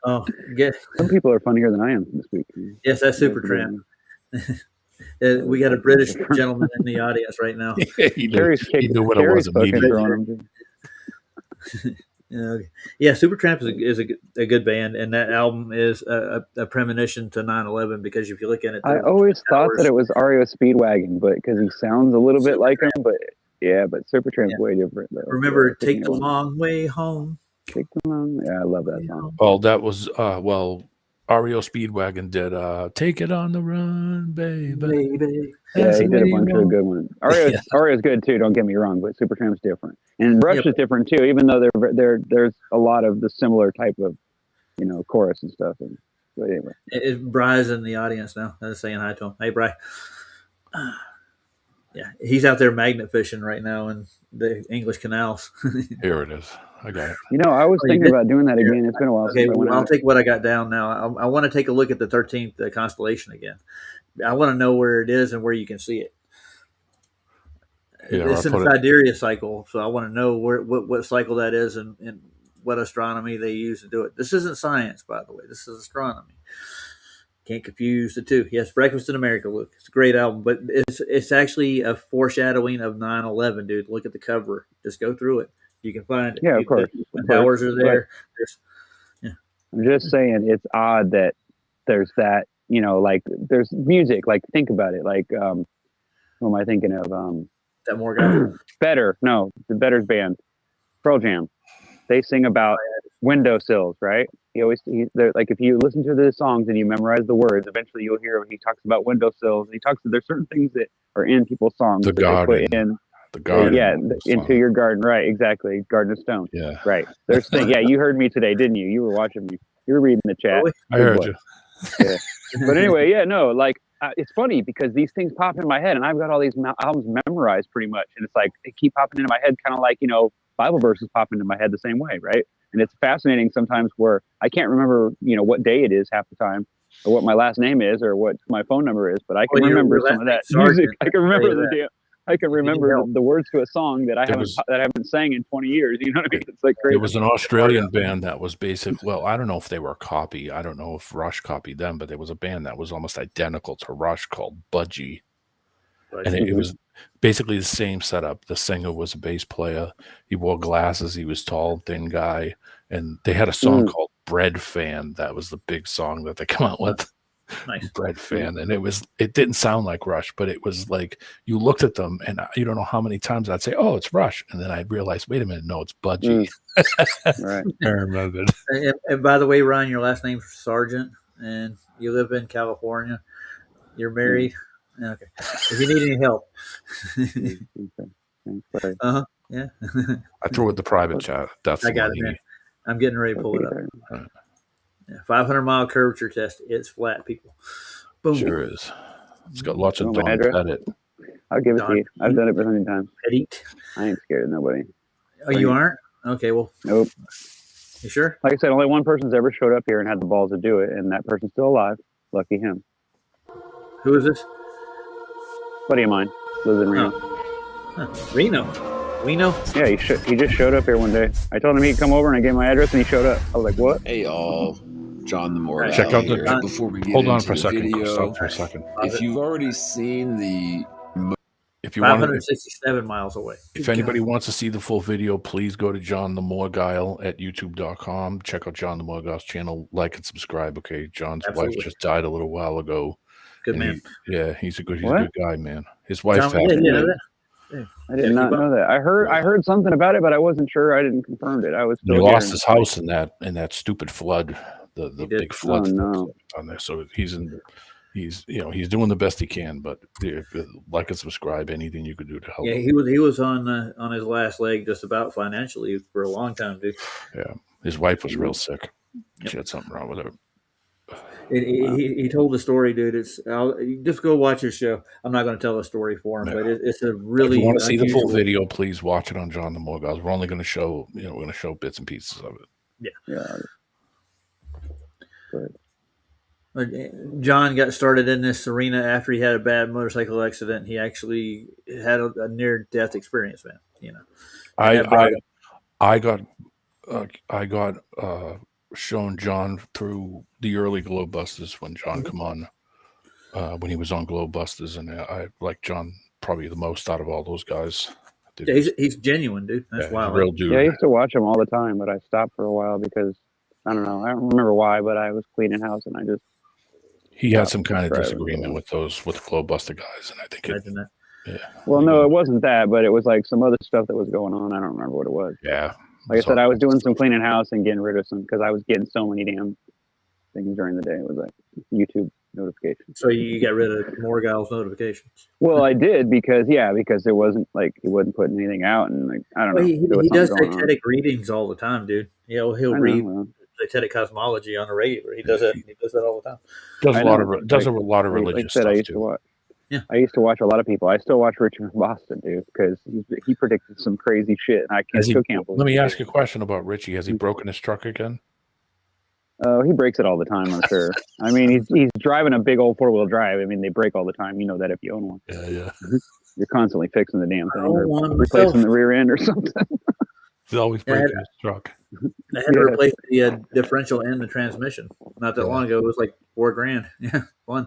Oh, yeah. Some people are funnier than I am this week. Yes, that's Supertramp. We got a British gentleman in the audience right now. he knew what it was immediately. Yeah, Supertramp is a good band, and that album is a premonition to 9/11 because if you look at it, I always thought that it was REO Speedwagon, but because he sounds a little bit like him, but Supertramp's way different. Though. Remember, Take the Long Way Home. Take the long. Yeah, I love that song. Well, that was REO Speedwagon did Take It on the Run, baby. Yeah, he did a bunch of good ones. REO's good too, don't get me wrong, but Supertramp's different. And Rush is different too, even though there's a lot of the similar type of chorus and stuff. But anyway, Bry's in the audience now. I was saying hi to him. Hey, Bry. Yeah, he's out there magnet fishing right now in the English canals. Here it is. I got it. I was thinking about doing that again. It's been a while. Okay, I'll take what I got down now. I want to take a look at the 13th constellation again. I want to know where it is and where you can see it. Yeah, it's in the Sidereal cycle, so I want to know what cycle that is and what astronomy they use to do it. This isn't science, by the way. This is astronomy. Can't confuse the two. Yes, Breakfast in America. Look, it's a great album, but it's actually a foreshadowing of 9/11, dude. Look at the cover. Just go through it. You can find it. Yeah, of course. The towers are there. I'm just saying it's odd that there's that, like there's music. Like think about it. Like who am I thinking of? That more guy. Better. No, the Better's band, Pearl Jam. They sing about windowsills, right? Like if you listen to the songs and you memorize the words, eventually you'll hear he talks about windowsills. And there's certain things that are in people's songs. The garden. The garden. Into your garden, right? Exactly, Garden of Stone. Yeah, right. There's things. Yeah, you heard me today, didn't you? You were watching me. You were reading the chat. I heard you. Yeah. But anyway, like it's funny because these things pop in my head, and I've got all these albums memorized pretty much, and it's like they keep popping into my head, kind of like Bible verses pop into my head the same way, right? And it's fascinating sometimes where I can't remember, what day it is half the time, or what my last name is, or what my phone number is, but I can remember some of that music. I can remember the words to a song that I haven't sang in 20 years. You know what I mean? It's like crazy. There was an Australian band that was well, I don't know if they were a copy. I don't know if Rush copied them, but there was a band that was almost identical to Rush called Budgie. And it was basically the same setup. The singer was a bass player. He wore glasses. He was tall, thin guy. And they had a song called Bread Fan. That was the big song that they come out with. Nice. Bread Fan. And it didn't sound like Rush, but it was like you looked at them and you don't know how many times I'd say, oh, it's Rush. And then I'd realize, wait a minute, no, it's Budgie. Right. I remembered. And by the way, Ryan, your last name's Sargent and you live in California. You're married. Okay. If you need any help. Yeah. I threw it the private chat. I got it, man. I'm getting ready to pull it up. Yeah, 500-mile curvature test. It's flat, people. Boom. Sure is. It's got lots of Don Pettit. I'll give it to you. I've done it for many times. Pettit. I ain't scared of nobody. Oh, you aren't? Okay, well. Nope. You sure? Like I said, only one person's ever showed up here and had the balls to do it, and that person's still alive. Lucky him. Who is this? Buddy of mine lives in Reno. Reno? Yeah, he just showed up here one day. I told him he'd come over, and I gave him my address, and he showed up. I was like, "What?" Hey, y'all. John the Moore. Check out before we get hold on into for a the second. video. Stop for a second. If you've already seen the, if you want 567 miles away. If anybody wants to see the full video, please go to John the Morguile at youtube.com. Check out John the Morguile's channel. Like and subscribe. Okay, John's wife just died a little while ago. Good man. He's a good guy, man. His wife I did not know that. I heard something about it, but I wasn't sure. I didn't confirm it. I was. He lost his house in that stupid flood, the big flood on there. So he's doing the best he can. But like and subscribe, anything you could do to help. Yeah, him. he was on his last leg just about financially for a long time, dude. Yeah, his wife was real sick. She had something wrong with her. He told the story, dude. Just go watch his show. I'm not going to tell the story for him, but it's a really. If you want to see the full video, please watch it on John the Morguiles. We're only going to show, we're going to show bits and pieces of it. Yeah. John got started in this arena after he had a bad motorcycle accident. He actually had a near-death experience, man. I got shown John through the early Globebusters when John come on, when he was on Globebusters, and I like John probably the most out of all those guys. Yeah, he's genuine, dude. That's wild. Real dude. Yeah, I used to watch him all the time, but I stopped for a while because I don't know. I don't remember why, but I was cleaning house and I just. He had some kind of disagreement with the Globebuster guys, and I think Yeah. Well, no, it wasn't that, but it was like some other stuff that was going on. I don't remember what it was. Yeah. Like I said, I was doing some cleaning house and getting rid of some because I was getting so many damn things during the day. It was like YouTube notifications. So you got rid of Morguile's notifications? Well, I did because it wasn't like he wasn't putting anything out, and like I don't know. He does Titanic readings all the time, dude. He'll read Zetetic cosmology on the radio. He does that. He does that all the time. Does I a lot know. of does a lot of Like I religious said, I stuff used to too. watch. Yeah. I used to watch a lot of people. I still watch Richard from Boston, dude, because he predicted some crazy shit, and I still can't believe. Let me it. ask you a question about Richie. Has he broken his truck again? Oh, he breaks it all the time, I'm sure. I mean, he's driving a big old 4-wheel drive. I mean, they break all the time. You know that if you own one. Yeah. You're constantly fixing the damn thing, or one replacing the rear end or something. He's always breaking his truck. I had to replace the differential and the transmission not that long ago. It was like $4,000. Yeah, fun.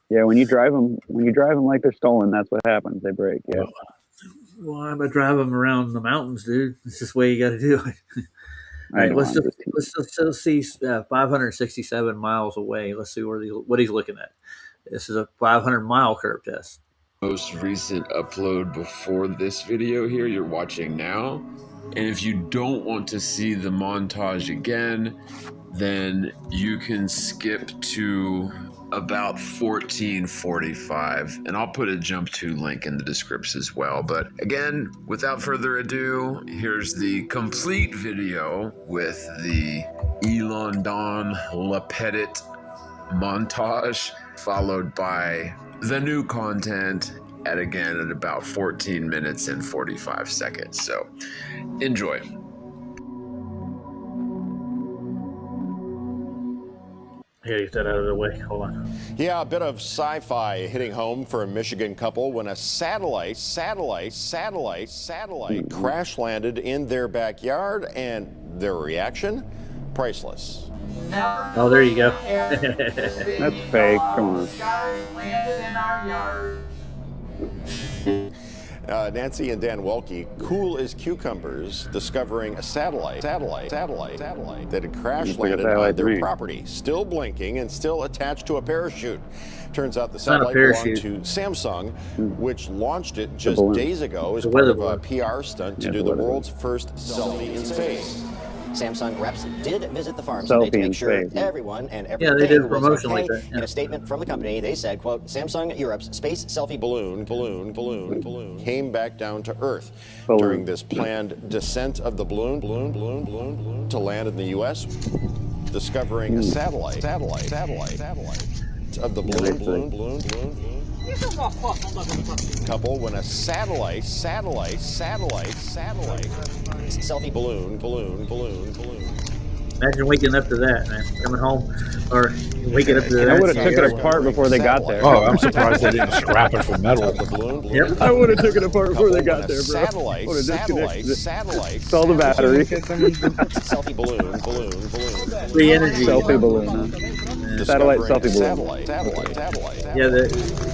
Yeah, when you drive them like they're stolen, that's what happens. They break. Yeah. Well, I'm gonna drive them around the mountains, dude. It's just the way you got to do it. All right, let's just see 567 miles away. Let's see what he's looking at. This is a 500-mile curve test. Most recent upload before this video here you're watching now. And if you don't want to see the montage again, then you can skip to about 1445, and I'll put a jump to link in the description as well. But again, without further ado, here's the complete video with the Elon Don LePettit montage, followed by the new content at about 14 minutes and 45 seconds. So enjoy. Yeah, get that out of the way. Hold on. Yeah, a bit of sci-fi hitting home for a Michigan couple when a satellite crash landed in their backyard, and their reaction, priceless. Oh, there you go. That's fake. Come on. Nancy and Dan Welke, cool as cucumbers, discovering a satellite that had crash landed on their property, still blinking and still attached to a parachute. Turns out the satellite belonged to Samsung, which launched it just days ago as part of a PR stunt to do the world's first selfie in space. Samsung reps did visit the farm today to make sure everyone and everything they did a was promotion okay. like that. Yeah. In a statement from the company, they said, quote, Samsung Europe's space selfie balloon came back down to Earth during this planned descent of the balloon to land in the U.S., discovering a satellite of the balloon. Couple when a satellite selfie balloon. Imagine waking up to that, man. Coming home or waking up to that. I would have took it apart before they got there. Oh, I'm surprised they didn't scrap it for metal. Yep. I would have took it apart before they got there, bro. Satellite. It's all the battery. Selfie balloon. Free energy. Selfie balloon. Huh? Satellite selfie balloon. Satellite. Yeah,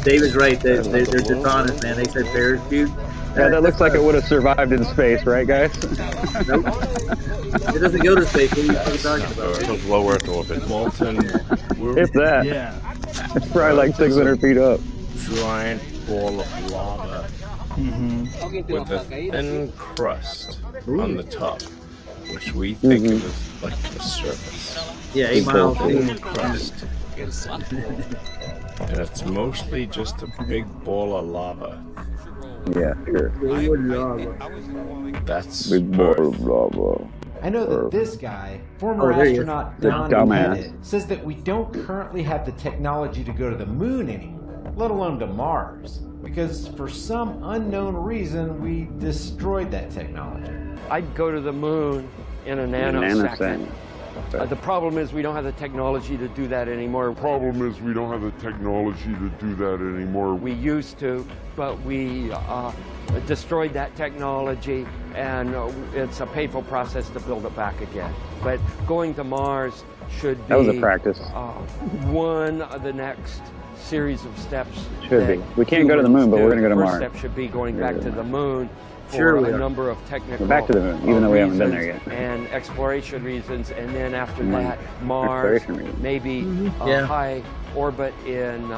David's right. They're dishonest, man. They said parachute. Yeah, that looks like it would have survived in space, right, guys? Nope. It doesn't go to space. What are you talking about? It goes low Earth orbit. Molten. If that. Yeah. It's probably like 600 feet up. Giant ball of lava with a thin crust on the top, which we think it was like the surface. Yeah, 8 miles. Thin crust. And it's mostly just a big ball of lava. Yeah, sure. That's Big ball Earth. of lava. I know that this guy, former there he is. astronaut The Don dumbass. Pettit, says that we don't currently have the technology to go to the moon anymore, let alone to Mars, because for some unknown reason we destroyed that technology. I'd go to the moon in a nanosecond. The problem is we don't have the technology to do that anymore. We used to, but we destroyed that technology, and it's a painful process to build it back again. But going to Mars should be That was a practice. One of the next series of steps. Should be. We can't go to the moon, but we're going to go to First Mars. step should be going back to the moon for Sure we a are. number of technical We're back to the moon, even though we haven't been there reasons yet. and exploration reasons, and then after Mm. that, Mars, Exploration reasons. maybe Yeah. high orbit in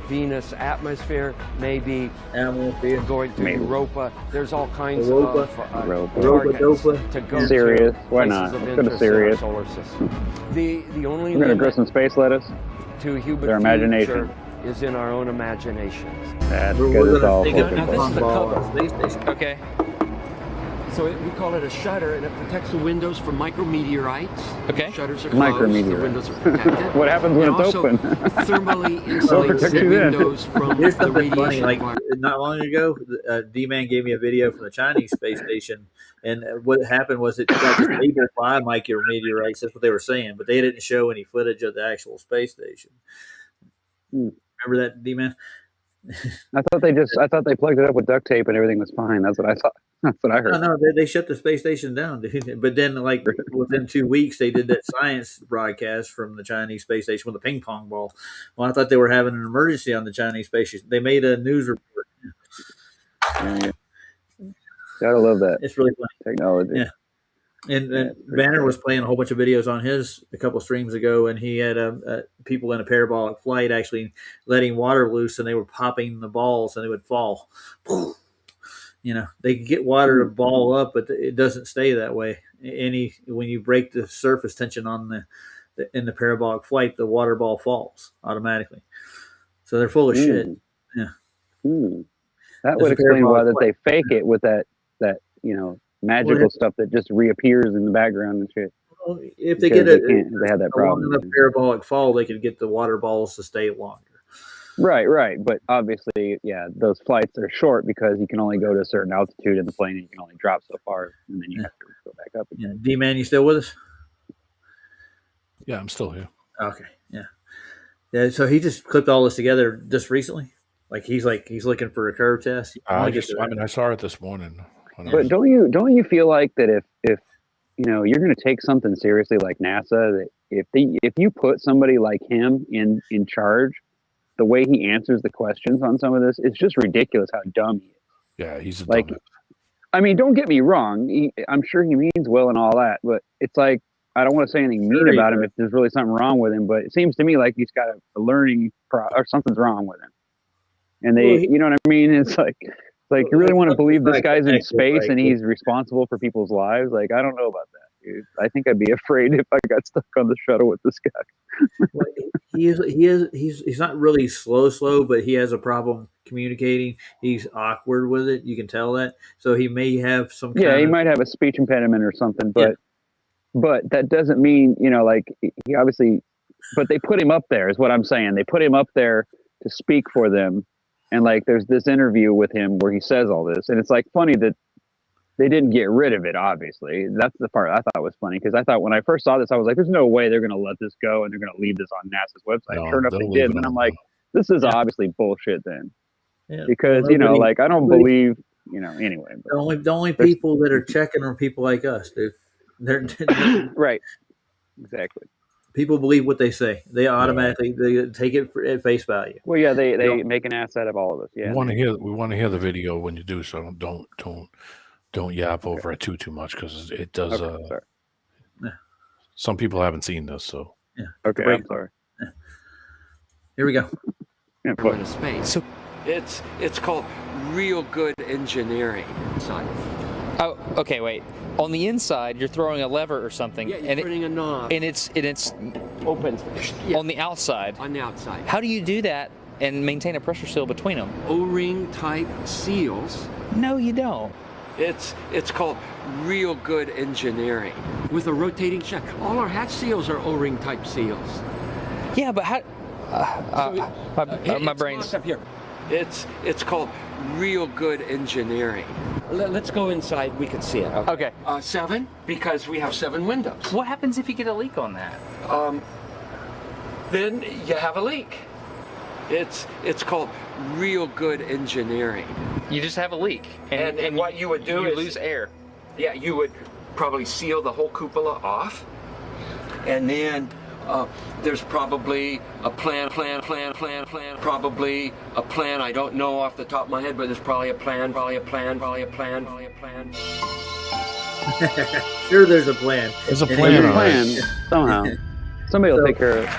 Venus atmosphere, maybe Atmosphere. going to Maybe. Europa. There's all kinds Europa. of Europa. targets Europa. to go Sirius. to. Why places not? of Let's go to interest in our Sirius. solar system. The only We're going to grow limit some space lettuce. to human their imagination. future is in our own imaginations. That's We're because it's gonna all take focused a on. ping pong ball at the space station. Okay. So we call it a shutter, and it protects the windows from micrometeorites. Okay. Shutters are closed, the windows are protected. What happens when it's open? Thermally insulates the windows from Here's the something funny. radiation. Like not long ago, D-Man gave me a video from the Chinese space station, and what happened was it got disabled by micrometeorites. That's what they were saying, but they didn't show any footage of the actual space station. Remember that, D-Man? I thought they plugged it up with duct tape and everything was fine. That's what I thought. That's what I heard. No, they shut the space station down, dude. But then, like within 2 weeks, they did that science broadcast from the Chinese space station with a ping pong ball. Well, I thought they were having an emergency on the Chinese space station. They made a news report. Yeah. Gotta love that. It's really funny. Technology. Yeah. And Banner was playing a whole bunch of videos on his a couple streams ago, and he had people in a parabolic flight actually letting water loose, and they were popping the balls, and they would fall. You know, they can get water to ball up, but it doesn't stay that way. When you break the surface tension on in the parabolic flight, the water ball falls automatically. So they're full of shit. Yeah. That would explain why that they fake it with that magical stuff that just reappears in the background and shit. Well, if they because get they have that problem. A parabolic fall, they could get the water balls to stay longer. Right. But obviously, yeah, those flights are short because you can only go to a certain altitude in the plane and you can only drop so far and then you have to go back up again. Yeah. D-Man, you still with us? Yeah, I'm still here. Okay. Yeah. So he just clipped all this together just recently. He's looking for a curve test. I saw it this morning. But don't you feel like that if you're going to take something seriously like NASA, that if you put somebody like him in charge, the way he answers the questions on some of this, it's just ridiculous how dumb he is. Yeah, he's dumb. I mean, don't get me wrong. I'm sure he means well and all that, but it's like, I don't want to say anything mean about him if there's really something wrong with him, but it seems to me like he's got a learning or something's wrong with him. And you know what I mean? It's like you really want to believe this guy's in space and he's responsible for people's lives? Like, I don't know about that, dude. I think I'd be afraid if I got stuck on the shuttle with this guy. He's not really slow, but he has a problem communicating. He's awkward with it. You can tell that. So he may have some he might have a speech impediment or something, but that doesn't mean, he obviously, but they put him up there is what I'm saying. They put him up there to speak for them. And there's this interview with him where he says all this, and it's funny that they didn't get rid of it. Obviously, that's the part I thought was funny because I thought when I first saw this, I was like, "There's no way they're going to let this go and they're going to leave this on NASA's website." No, sure enough, they did, and I'm like, "This is obviously bullshit." Then, because I don't believe anyway. The only people that are checking are people like us, dude. They're right, exactly. People believe what they say. They automatically they take it at face value. Well, yeah, they make an ass out of all of us. Yeah, we want to hear the video when you do. So don't yap over it too much because it does. Sorry. Some people haven't seen this, so yeah. Okay, I'm sorry. Yeah. Here we go. Into space. So it's called real good engineering. Oh, okay, wait. On the inside, you're throwing a lever or something. Yeah, you're turning a knob. And it's open. Yeah. On the outside. On the outside. How do you do that and maintain a pressure seal between them? O-ring type seals. No, you don't. It's called real good engineering with a rotating shaft. All our hatch seals are O-ring type seals. Yeah, but how? My brain's up here. It's called real good engineering. Let's go inside. We can see it. Okay. 7 because we have 7 windows. What happens if you get a leak on that? Then you have a leak. It's called real good engineering. You just have a leak, and what you would do is lose air. Yeah, you would probably seal the whole cupola off, and then there's probably a plan. Probably a plan. I don't know off the top of my head, but there's probably a plan. Sure, there's a plan. There's a plan. Somehow. Somebody will take care of it.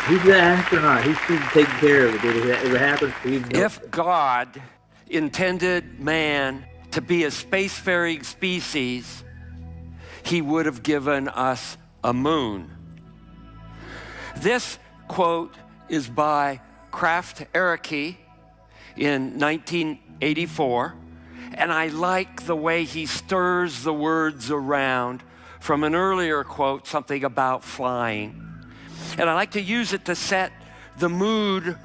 He's the astronaut. He's taking care of it, dude. If it happens, if God intended man to be a spacefaring species, he would have given us a moon. This quote is by Kraft Ericke in 1984, And I like the way he stirs the words around from an earlier quote, something about flying. And I like to use it to set the mood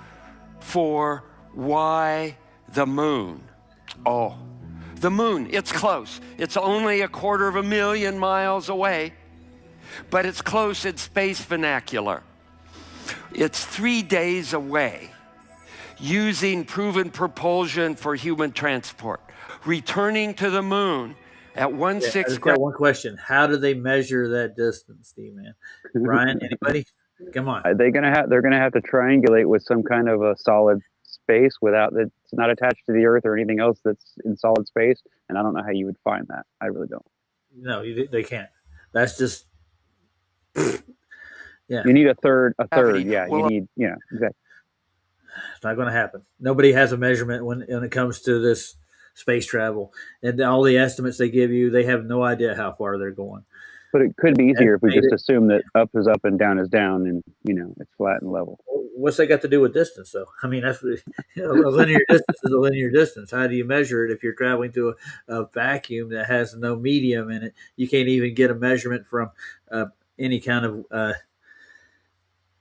for why the moon. Oh, the moon, it's close. It's only 250,000 miles away, but it's close in space vernacular. It's 3 days away, using proven propulsion for human transport. Returning to the moon at 1.6 got one question. How do they measure that distance, Steve, man? Brian, anybody? Come on. They're gonna have to triangulate with some kind of a solid space without that's not attached to the Earth or anything else that's in solid space. And I don't know how you would find that. I really don't. No, they can't. That's just yeah. You need a third. Yeah, well, you need. Yeah, exactly. It's not going to happen. Nobody has a measurement when it comes to this space travel, and all the estimates they give you, they have no idea how far they're going. But it could be easier if we just assume that up is up and down is down, and it's flat and level. What's that got to do with distance, though? I mean, that's a linear distance is a linear distance. How do you measure it if you're traveling through a vacuum that has no medium in it? You can't even get a measurement from any kind of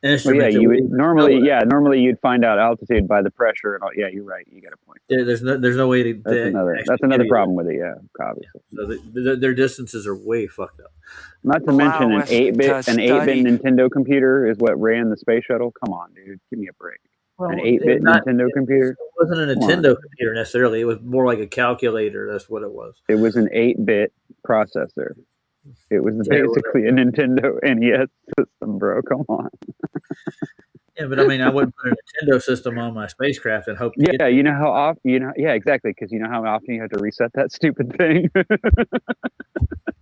instrument. Well, yeah, you would normally you'd find out altitude by the pressure and all. Yeah, you're right. You got a point. There's no way to. That's another problem with it. Yeah, obviously. So their distances are way fucked up. Not to mention an 8-bit Nintendo computer is what ran the space shuttle. Come on, dude, give me a break. Well, an 8-bit Nintendo computer. It wasn't a Nintendo computer necessarily. It was more like a calculator. That's what it was. It was an 8-bit processor. It was basically a Nintendo NES system, bro. Come on. Yeah, but I mean, I wouldn't put a Nintendo system on my spacecraft and hope. Yeah, you know how often. Yeah, exactly. Because you know how often you have to reset that stupid thing.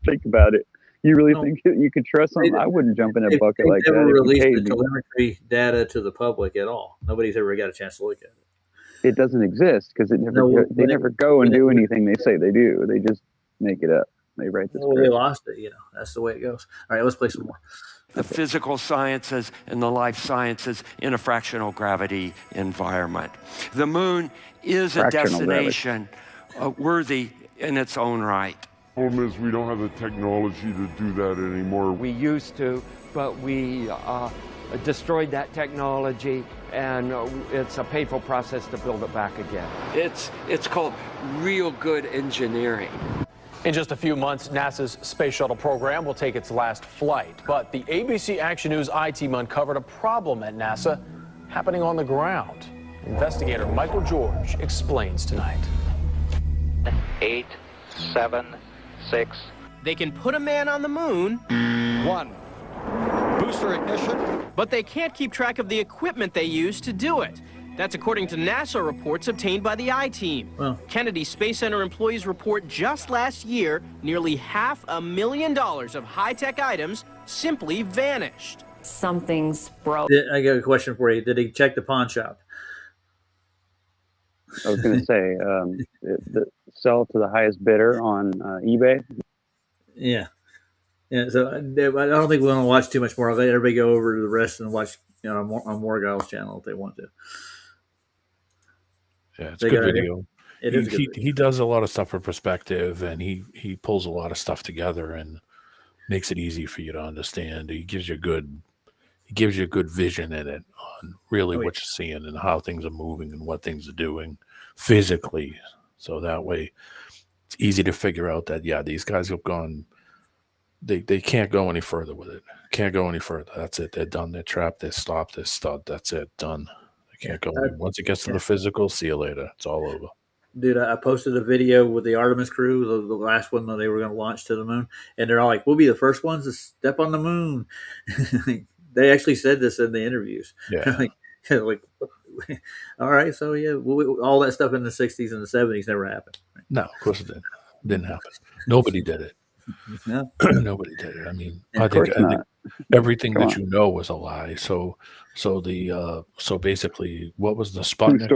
Think about it. You really think you could trust them? I wouldn't jump in a bucket like that. They never released the telemetry data to the public at all. Nobody's ever got a chance to look at it. It doesn't exist because they never go and do anything they say they do. They just make it up. They write this. Well, they lost it. That's the way it goes. All right, let's play some more. The physical sciences and the life sciences in a fractional gravity environment. The moon is a destination worthy in its own right. The problem is we don't have the technology to do that anymore. We used to, but we destroyed that technology, and it's a painful process to build it back again. It's called real good engineering. In just a few months, NASA's space shuttle program will take its last flight. But the ABC Action News I-Team uncovered a problem at NASA happening on the ground. Investigator Michael George explains tonight. 8, 7, 6. They can put a man on the moon. 1. Booster ignition. But they can't keep track of the equipment they use to do it. That's according to NASA reports obtained by the I-Team. Well, Kennedy Space Center employees report just last year, nearly $500,000 of high-tech items simply vanished. Something's broke. I got a question for you. Did he check the pawn shop? I was going to say, sell to the highest bidder on eBay. Yeah. So I don't think we want to watch too much more. I'll let everybody go over to the rest and watch on Morgal's channel if they want to. Yeah, it's a good video. He does a lot of stuff for perspective, and he pulls a lot of stuff together and makes it easy for you to understand. He gives you a good vision in it on really what you're seeing and how things are moving and what things are doing physically. So that way it's easy to figure out that, these guys have gone, they can't go any further with it. Can't go any further. That's it. They're done. They're trapped. They're stopped. They're stuck. That's it. Done. They can't go. Once it gets to the physical, see you later. It's all over. Dude, I posted a video with the Artemis crew, the last one that they were going to launch to the moon, and they're all like, "We'll be the first ones to step on the moon." They actually said this in the interviews. Yeah. like, all right, so all that stuff in the 60s and the 70s never happened. No, of course it didn't. Didn't happen. Nobody did it. No. Nobody did it. I mean, I think everything that you know was a lie. So basically, what was the Sputnik?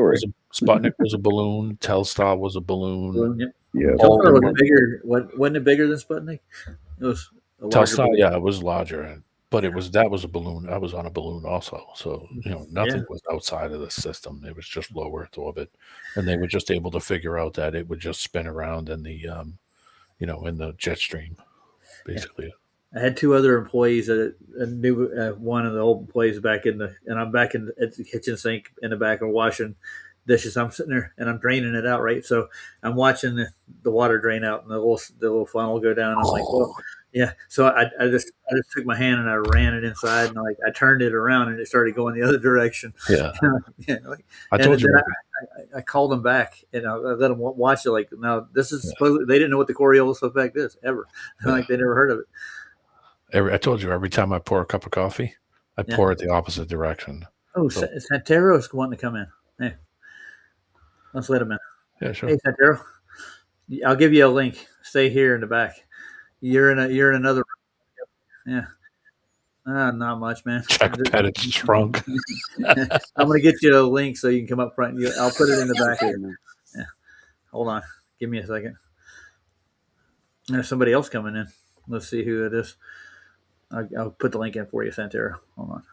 Sputnik was a balloon. Telstar was a balloon. Yeah. Telstar was bigger. Wasn't it bigger than Sputnik? It was Telstar. Yeah, it was larger. But that was a balloon. I was on a balloon also, so nothing was outside of the system. It was just low Earth orbit, and they were just able to figure out that it would just spin around in the, in the jet stream, basically. Yeah. I had 2 other employees that knew one of the old employees and I'm back at the kitchen sink in the back and washing dishes. I'm sitting there and I'm draining it out, right? So I'm watching the water drain out and the little funnel go down. And I'm like, well, yeah. So I just took my hand and I ran it inside and I turned it around and it started going the other direction. Yeah. I told you. I called them back and I let them watch it. Like, now this is supposedly, they didn't know what the Coriolis effect is ever. Like they never heard of it. I told you, every time I pour a cup of coffee, I pour it the opposite direction. Oh, so Santero's wanting to come in. Hey, let's let him in. Yeah, sure. Hey, Santero, I'll give you a link. Stay here in the back. You're in another. Yeah. Not much, man. Check Pettit's trunk. I'm gonna get you a link so you can come up front. I'll put it in the back here. Yeah. Hold on. Give me a second. There's somebody else coming in. Let's see who it is. I'll put the link in for you, Santero. Hold on.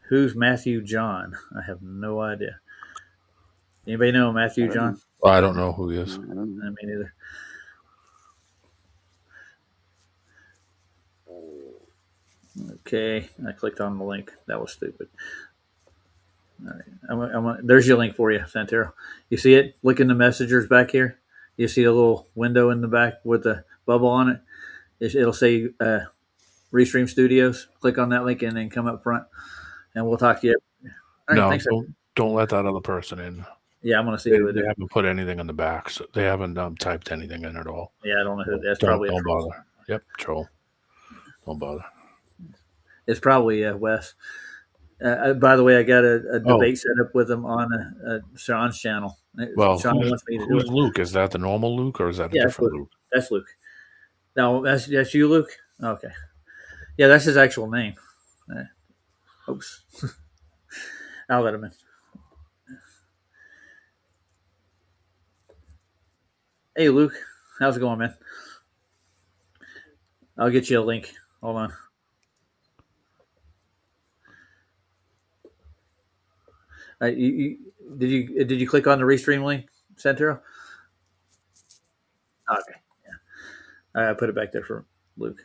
Who's Matthew John? I have no idea. Anybody know Matthew John? Well, I don't know who he is. Me neither. Okay, I clicked on the link. That was stupid. All right, there's your link for you, Santero. You see it? Look in the messengers back here. You see a little window in the back with a bubble on it. It'll say Restream Studios. Click on that link and then come up front, and we'll talk to you. All right, no, don't let that other person in. Yeah, I'm going to see who it is. They haven't put anything on the back, so they haven't typed anything in at all. Yeah, I don't know who. That's probably don't bother. Yep, troll. Don't bother. It's probably Wes. By the way, I got a debate set up with him on Sean's channel. Well, Sean wants me to do who's it. Luke? Is that the normal Luke or is that a different Luke? That's Luke. No, that's you, Luke? Okay. Yeah, that's his actual name. Oops. I'll let him in. Hey, Luke. How's it going, man? I'll get you a link. Hold on. Did you click on the Restream link, Santero? Okay. Yeah. I put it back there for Luke.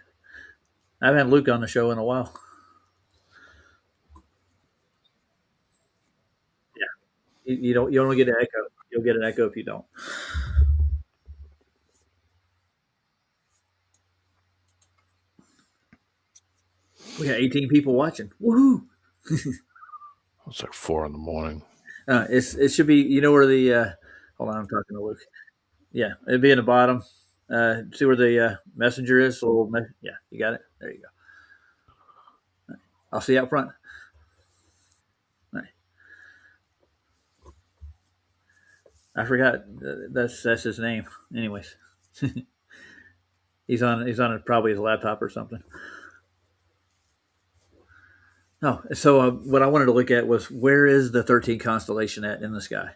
I haven't had Luke on the show in a while. Yeah. You don't get an echo. You'll get an echo if you don't. We got 18 people watching. Woohoo! It's like 4 a.m. It should be. You know where the hold on, I'm talking to Luke. Yeah, it'd be in the bottom. See where the messenger is. Yeah, you got it. There you go. Right. I'll see you out front. Right. I forgot that's his name. Anyways, he's on probably his laptop or something. No, so what I wanted to look at was where is the 13 constellation at in the sky?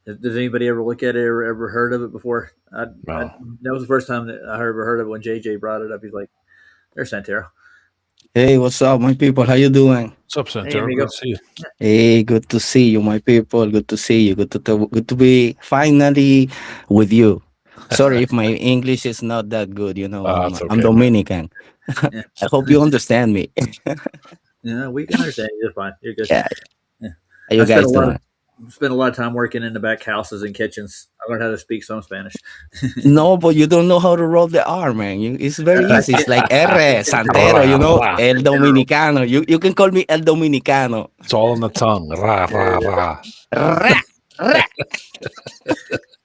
Does anybody ever look at it or ever heard of it before? No. That was the first time that I ever heard of it when JJ brought it up. He's like, "There's Santero." Hey, what's up, my people? How you doing? What's up, Santero? Hey, good to see you. Hey, good to see you, my people. Good to see you. Good to be finally with you. Sorry if my English is not that good. You know, I'm Dominican. Yeah. I hope you understand me. Yeah, we can understand you. You're fine. You're good. Yeah. How you I guys doing? Spent a lot of time working in the back houses and kitchens. I learned how to speak some Spanish. No, but you don't know how to roll the R, man. It's very easy. It's like R, Santero, you know, El Dominicano. You can call me El Dominicano. It's all on the tongue. Ra, ra, ra. Ra, ra.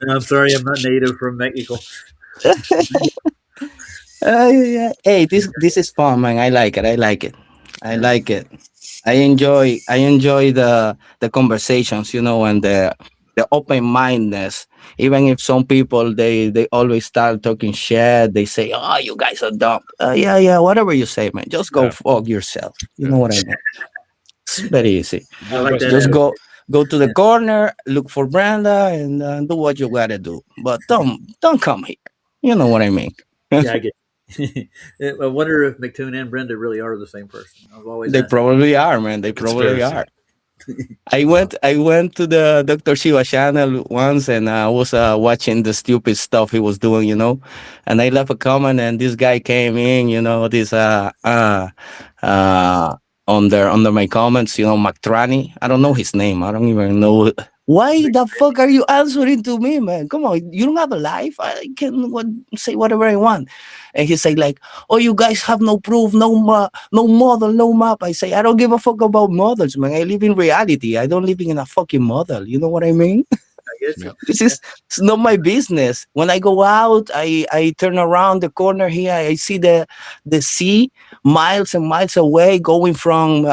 I'm sorry, I'm not native from Mexico. Yeah. Hey, this is fun, man. I like it. I enjoy the conversations, you know, and the open-mindedness. Even if some people they always start talking shit, they say, "Oh, you guys are dumb." Yeah, whatever you say, man. Just go fuck yourself. You know what I mean? It's very easy. I like that. Just go to the corner, look for Brenda, and do what you gotta do. But don't come here. You know what I mean? Yeah, I get. I wonder if McToon and Brenda really are the same person. I've always They asked. probably are, man. They probably are. I went to the Dr. Shiva channel once, and I was watching the stupid stuff he was doing, and I left a comment, and this guy came in, this under my comments, Mactrani. I don't know his name. I don't even know. Why the fuck are you answering to me, man? Come on, you don't have a life. I can say whatever I want. And he say like, "Oh, you guys have no proof, no model, no map." I say, I don't give a fuck about models, man. I live in reality. I don't live in a fucking model. You know what I mean? It's not my business. When I go out, I turn around the corner here. I see the sea miles and miles away, going from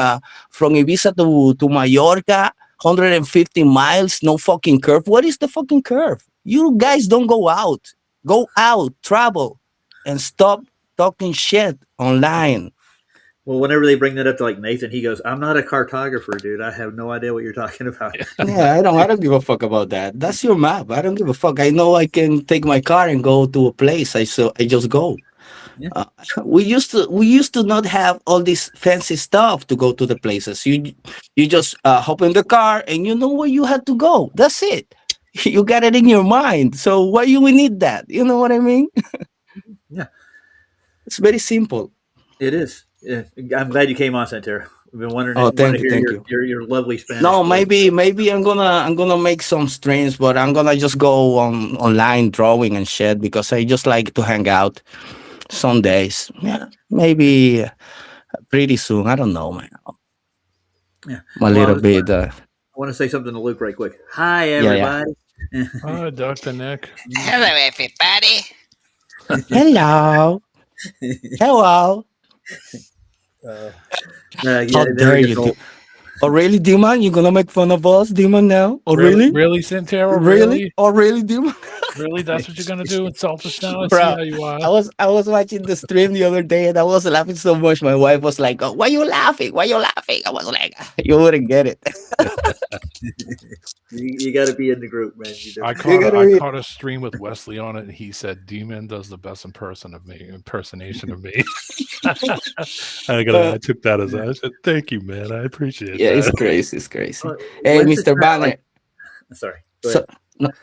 Ibiza to Mallorca. 150 miles, no fucking curve. What is the fucking curve? You guys don't go out. Go out, travel, and stop talking shit online. Well, whenever they bring that up to like Nathan, he goes, "I'm not a cartographer, dude. I have no idea what you're talking about." Yeah, I don't give a fuck about that. That's your map. I don't give a fuck. I know I can take my car and go to a place. I just go. Yeah. We used to not have all this fancy stuff to go to the places. You just hop in the car and you know where you had to go. That's it. You got it in your mind. So why you need that? You know what I mean? Yeah, it's very simple. It is. Yeah. I'm glad you came on, Santero. I've been wondering. Oh, thank you. Your lovely Spanish. No, maybe I'm gonna make some streams, but I'm gonna just go online drawing and shit because I just like to hang out. Some days, yeah, maybe pretty soon. I don't know, man. Yeah, a little bit. I want to say something to Luke right quick. Hi, everybody. Yeah. Hi, Dr. Nick. Hello, everybody. Hello. Hello. How dare you? Oh, really, Demon? You're gonna make fun of us, Demon, now? Oh, really? Really, Santero? Really? Oh, really, Demon? Really? That's what you're gonna do? Insult us now? Bro, see how you are. I was watching the stream the other day and I was laughing so much. My wife was like, "Oh, why you laughing? Why you laughing?" I was like, "You wouldn't get it." You got to be in the group, man. I caught a stream with Wesley on it, and he said Demon does the best impersonation of me. I took that as I said, "Thank you, man. I appreciate it." Yeah, it's crazy. It's crazy. Hey, Mr. Banner. Sorry.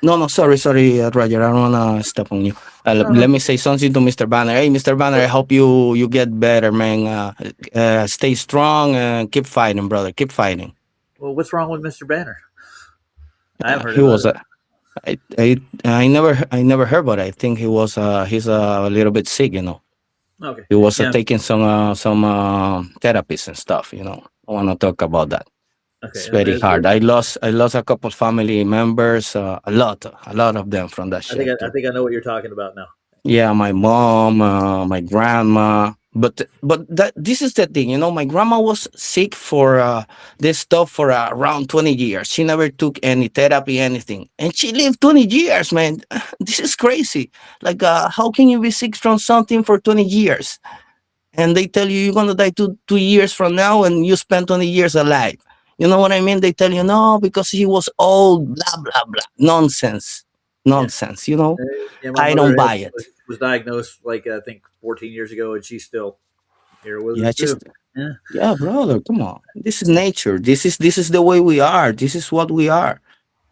No, sorry, Roger. I don't want to step on you. Let me say something to Mr. Banner. Hey, Mr. Banner, I hope you get better, man. Stay strong and keep fighting, brother. Keep fighting. Well, what's wrong with Mr. Banner? I haven't heard. He was. I never heard, but I think he's a little bit sick, Okay. He was taking some therapies and stuff, I want to talk about that. Okay, it's very hard. I lost a couple family members, a lot of them from that shit. I think I know what you're talking about now. Yeah, my mom, my grandma. But this is the thing, my grandma was sick for this stuff for around 20 years. She never took any therapy, anything. And she lived 20 years, man. This is crazy. Like, how can you be sick from something for 20 years? And they tell you you're going to die 2 years from now and you spend 20 years alive. You know what I mean? They tell you, no, because he was old, blah, blah, blah. Nonsense. Yeah, I don't buy it. Was diagnosed like I think 14 years ago, and she's still here with us too. Yeah, brother, come on. This is nature. This is the way we are. This is what we are.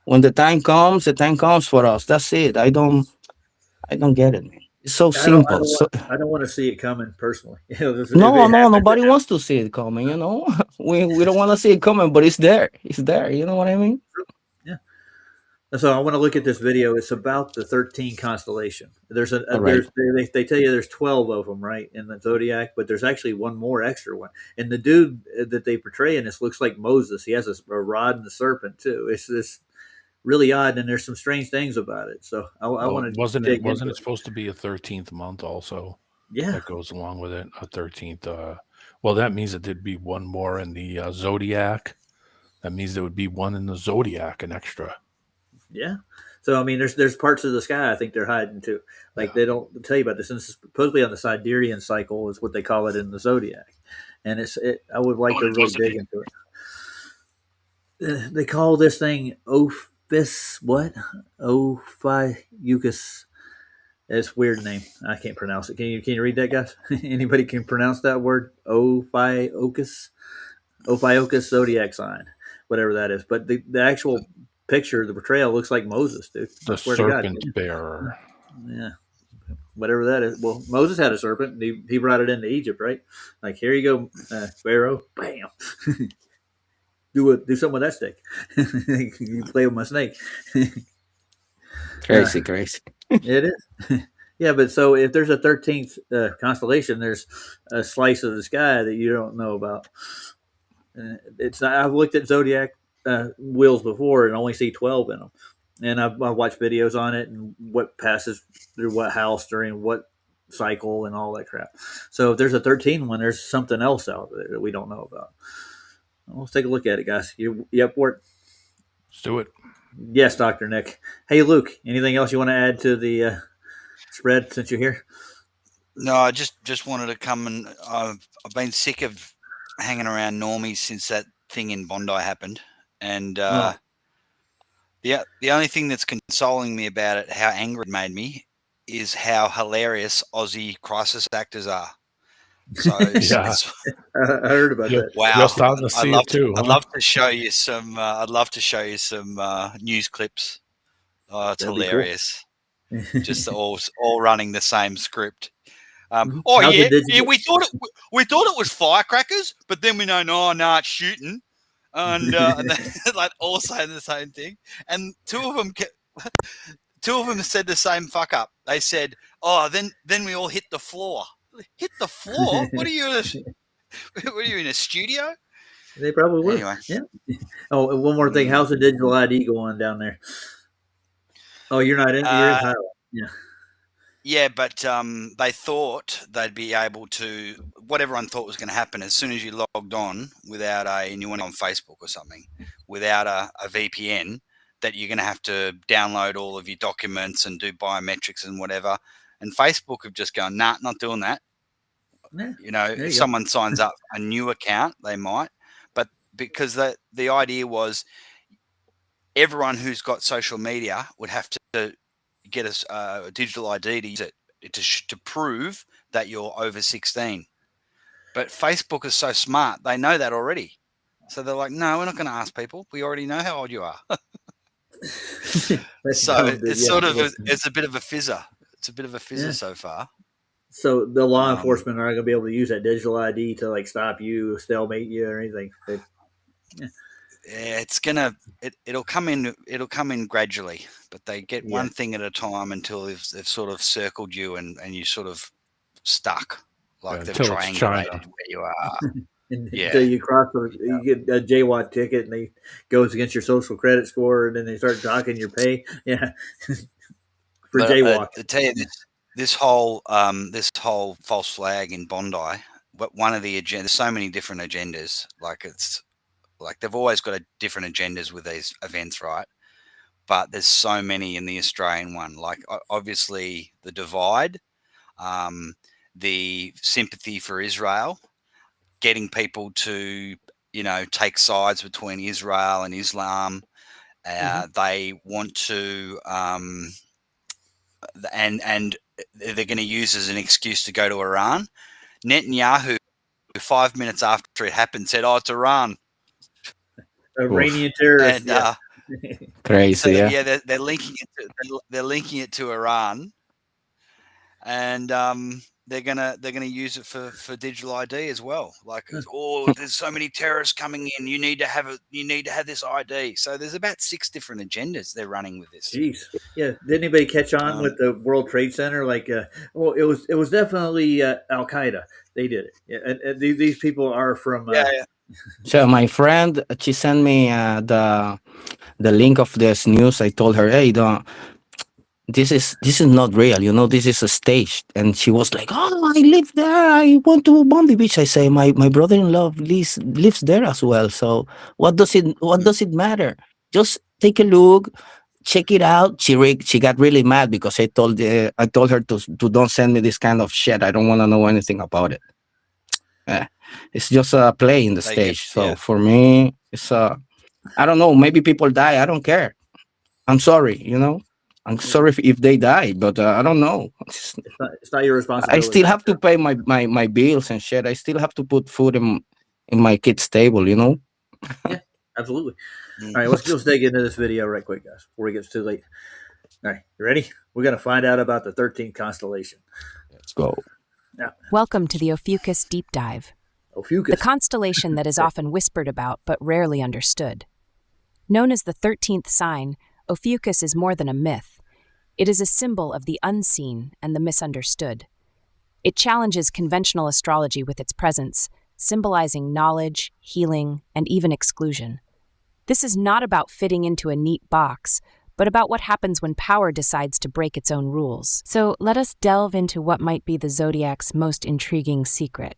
When the time comes for us. That's it. I don't get it, man. It's so simple. I don't want to see it coming personally. No, nobody wants to see it coming. We don't want to see it coming, but it's there. It's there. You know what I mean? Yeah. So I want to look at this video. It's about the 13 constellation. They tell you there's 12 of them, right, in the zodiac, but there's actually one more extra one. And the dude that they portray in this looks like Moses. He has a rod and a serpent too. It's this really odd, and there's some strange things about it. So I want to. Wasn't it supposed to be a 13th month also? Yeah, that goes along with it. A 13th. Well, that means that there'd be one more in the zodiac. That means there would be one in the zodiac, an extra. Yeah. So I mean, there's parts of the sky I think they're hiding too. Like they don't tell you about this. And this is supposedly on the sidereal cycle is what they call it in the zodiac. And I would like to really dig into it. They call this thing Ophiuchus. It's a weird name. I can't pronounce it. Can you read that, guys? Anybody can pronounce that word? Ophiuchus zodiac sign, whatever that is. But the actual picture, the portrayal looks like Moses, dude. The serpent bearer. Yeah. Whatever that is. Well, Moses had a serpent. He brought it into Egypt, right? Like, here you go, Pharaoh. Bam. Do something with that stick. You play with my snake. Crazy. It is. Yeah, but so if there's a 13th constellation, there's a slice of the sky that you don't know about. It's not, I've looked at zodiac wheels before and only see 12 in them. And I've watched videos on it and what passes through what house during what cycle and all that crap. So if there's a 13 one, there's something else out there that we don't know about. Let's take a look at it, guys. You up for it? Let's do it. Yes, Dr. Nick. Hey, Luke, anything else you want to add to the spread since you're here? No, I just wanted to come and I've been sick of hanging around normies since that thing in Bondi happened. And the only thing that's consoling me about it, how angry it made me, is how hilarious Aussie crisis actors are. So I heard about that. Wow, You're starting to see it too. I'd love to show you some. I'd love to show you some news clips. Oh, it's That'd hilarious. Cool. Just all running the same script. How's we thought it was firecrackers, but then we know no, it's shooting, and they, like all saying the same thing. And two of them said the same fuck up. They said, "Oh, then we all hit the floor." Hit the floor? What are you? What are you in a studio? They probably would. Anyway. Yeah. Oh, and one more thing. How's the digital ID going down there? Oh, you're not in. You're in Thailand. Yeah. Yeah, but they thought they'd be able to. What everyone thought was going to happen as soon as you logged on without and you went on Facebook or something without a VPN, that you're going to have to download all of your documents and do biometrics and whatever. And Facebook have just gone, nah, not doing that. Yeah, you know, if someone signs up a new account, they might. But because the idea was everyone who's got social media would have to get a digital ID to use it to prove that you're over 16. But Facebook is so smart. They know that already. So they're like, no, we're not going to ask people. We already know how old you are. So it's a bit of a fizzer. It's a bit of a fizzer so far. So the law enforcement aren't going to be able to use that digital ID to like stop you, stalemate you, or anything. It's it'll come in gradually, but they get one thing at a time until they've sort of circled you and you sort of stuck, like they've triangulated where you are. Until you cross, you get a JWAT ticket, and they goes against your social credit score, and then they start docking your pay. Yeah, for jaywalk. I tell you this whole false flag in Bondi. But one of the agendas. There's so many different agendas. Like they've always got different agendas with these events, right? But there's so many in the Australian one. Like obviously the divide, the sympathy for Israel, getting people to take sides between Israel and Islam. They want to, and they're going to use as an excuse to go to Iran. Netanyahu, 5 minutes after it happened, said, "Oh, it's Iran." Iranian terrorists. Crazy, so they're linking it to Iran, and they're gonna use it for digital ID as well. Like, there's so many terrorists coming in. You need to have this ID. So there's about 6 different agendas they're running with this. Jeez, yeah. Did anybody catch on with the World Trade Center? Like, it was definitely Al Qaeda. They did it. Yeah, and these people are from. So my friend, she sent me the link of this news. I told her, "Hey, this is not real. This is a stage." And she was like, "Oh, I live there. I went to Bondi Beach." I say, my brother-in-law lives there as well. So what does it matter? Just take a look, check it out. She got really mad because I told her to don't send me this kind of shit. I don't want to know anything about it. It's just a play in the stage. So for me, it's I don't know. Maybe people die. I don't care. I'm sorry. I'm sorry if they died, but I don't know. It's not your responsibility. I still have to pay my bills and shit. I still have to put food in my kids' table, you know? Yeah, absolutely. All right, let's dig into this video right quick, guys, before it gets too late. All right, you ready? We're going to find out about the 13th constellation. Let's go. Yeah. Welcome to the Ophiuchus Deep Dive. Ophiuchus. The constellation that is often whispered about but rarely understood. Known as the 13th sign, Ophiuchus is more than a myth. It is a symbol of the unseen and the misunderstood. It challenges conventional astrology with its presence, symbolizing knowledge, healing, and even exclusion. This is not about fitting into a neat box, but about what happens when power decides to break its own rules. So let us delve into what might be the zodiac's most intriguing secret.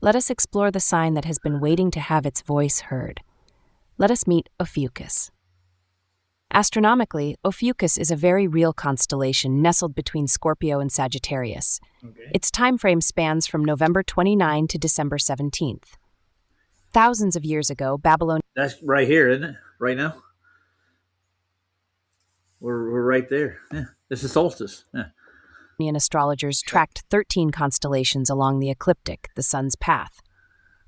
Let us explore the sign that has been waiting to have its voice heard. Let us meet Ophiuchus. Astronomically, Ophiuchus is a very real constellation nestled between Scorpio and Sagittarius. Okay. Its time frame spans from November 29 to December 17th. Thousands of years ago, Babylon... That's right here, isn't it? Right now? We're right there. Yeah. This is solstice. Yeah. Astrologers tracked 13 constellations along the ecliptic, the sun's path.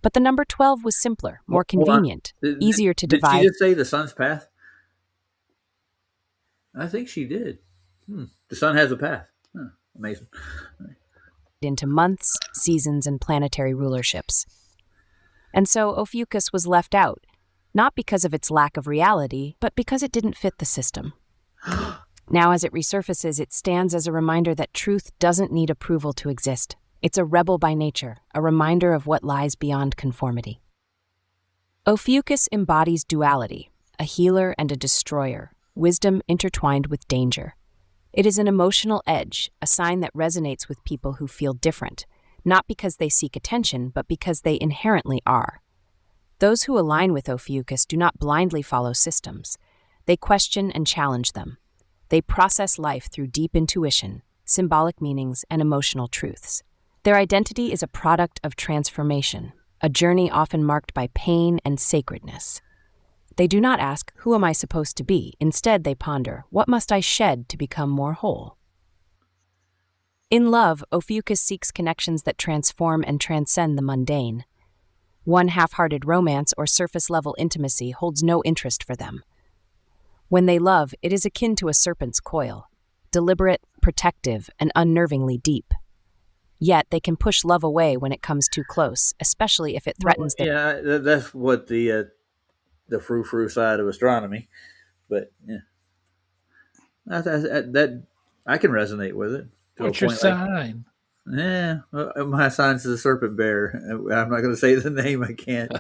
But the number 12 was simpler, more convenient, easier to divide. Did she just say the sun's path? I think she did. The sun has a path. Amazing. Right. Into months, seasons, and planetary rulerships. And so Ophiuchus was left out, not because of its lack of reality, but because it didn't fit the system. Now, as it resurfaces, it stands as a reminder that truth doesn't need approval to exist. It's a rebel by nature, a reminder of what lies beyond conformity. Ophiuchus embodies duality, a healer and a destroyer, wisdom intertwined with danger. It is an emotional edge, a sign that resonates with people who feel different, not because they seek attention, but because they inherently are. Those who align with Ophiuchus do not blindly follow systems. They question and challenge them. They process life through deep intuition, symbolic meanings, and emotional truths. Their identity is a product of transformation, a journey often marked by pain and sacredness. They do not ask, who am I supposed to be? Instead, they ponder, what must I shed to become more whole? In love, Ophiuchus seeks connections that transform and transcend the mundane. One half-hearted romance or surface-level intimacy holds no interest for them. When they love, it is akin to a serpent's coil, deliberate, protective, and unnervingly deep. Yet they can push love away when it comes too close, especially if it threatens their... Yeah, that's what the frou-frou side of astronomy. But, yeah. That I can resonate with it. What's your sign? My sign's the serpent bear. I'm not going to say the name. I can't.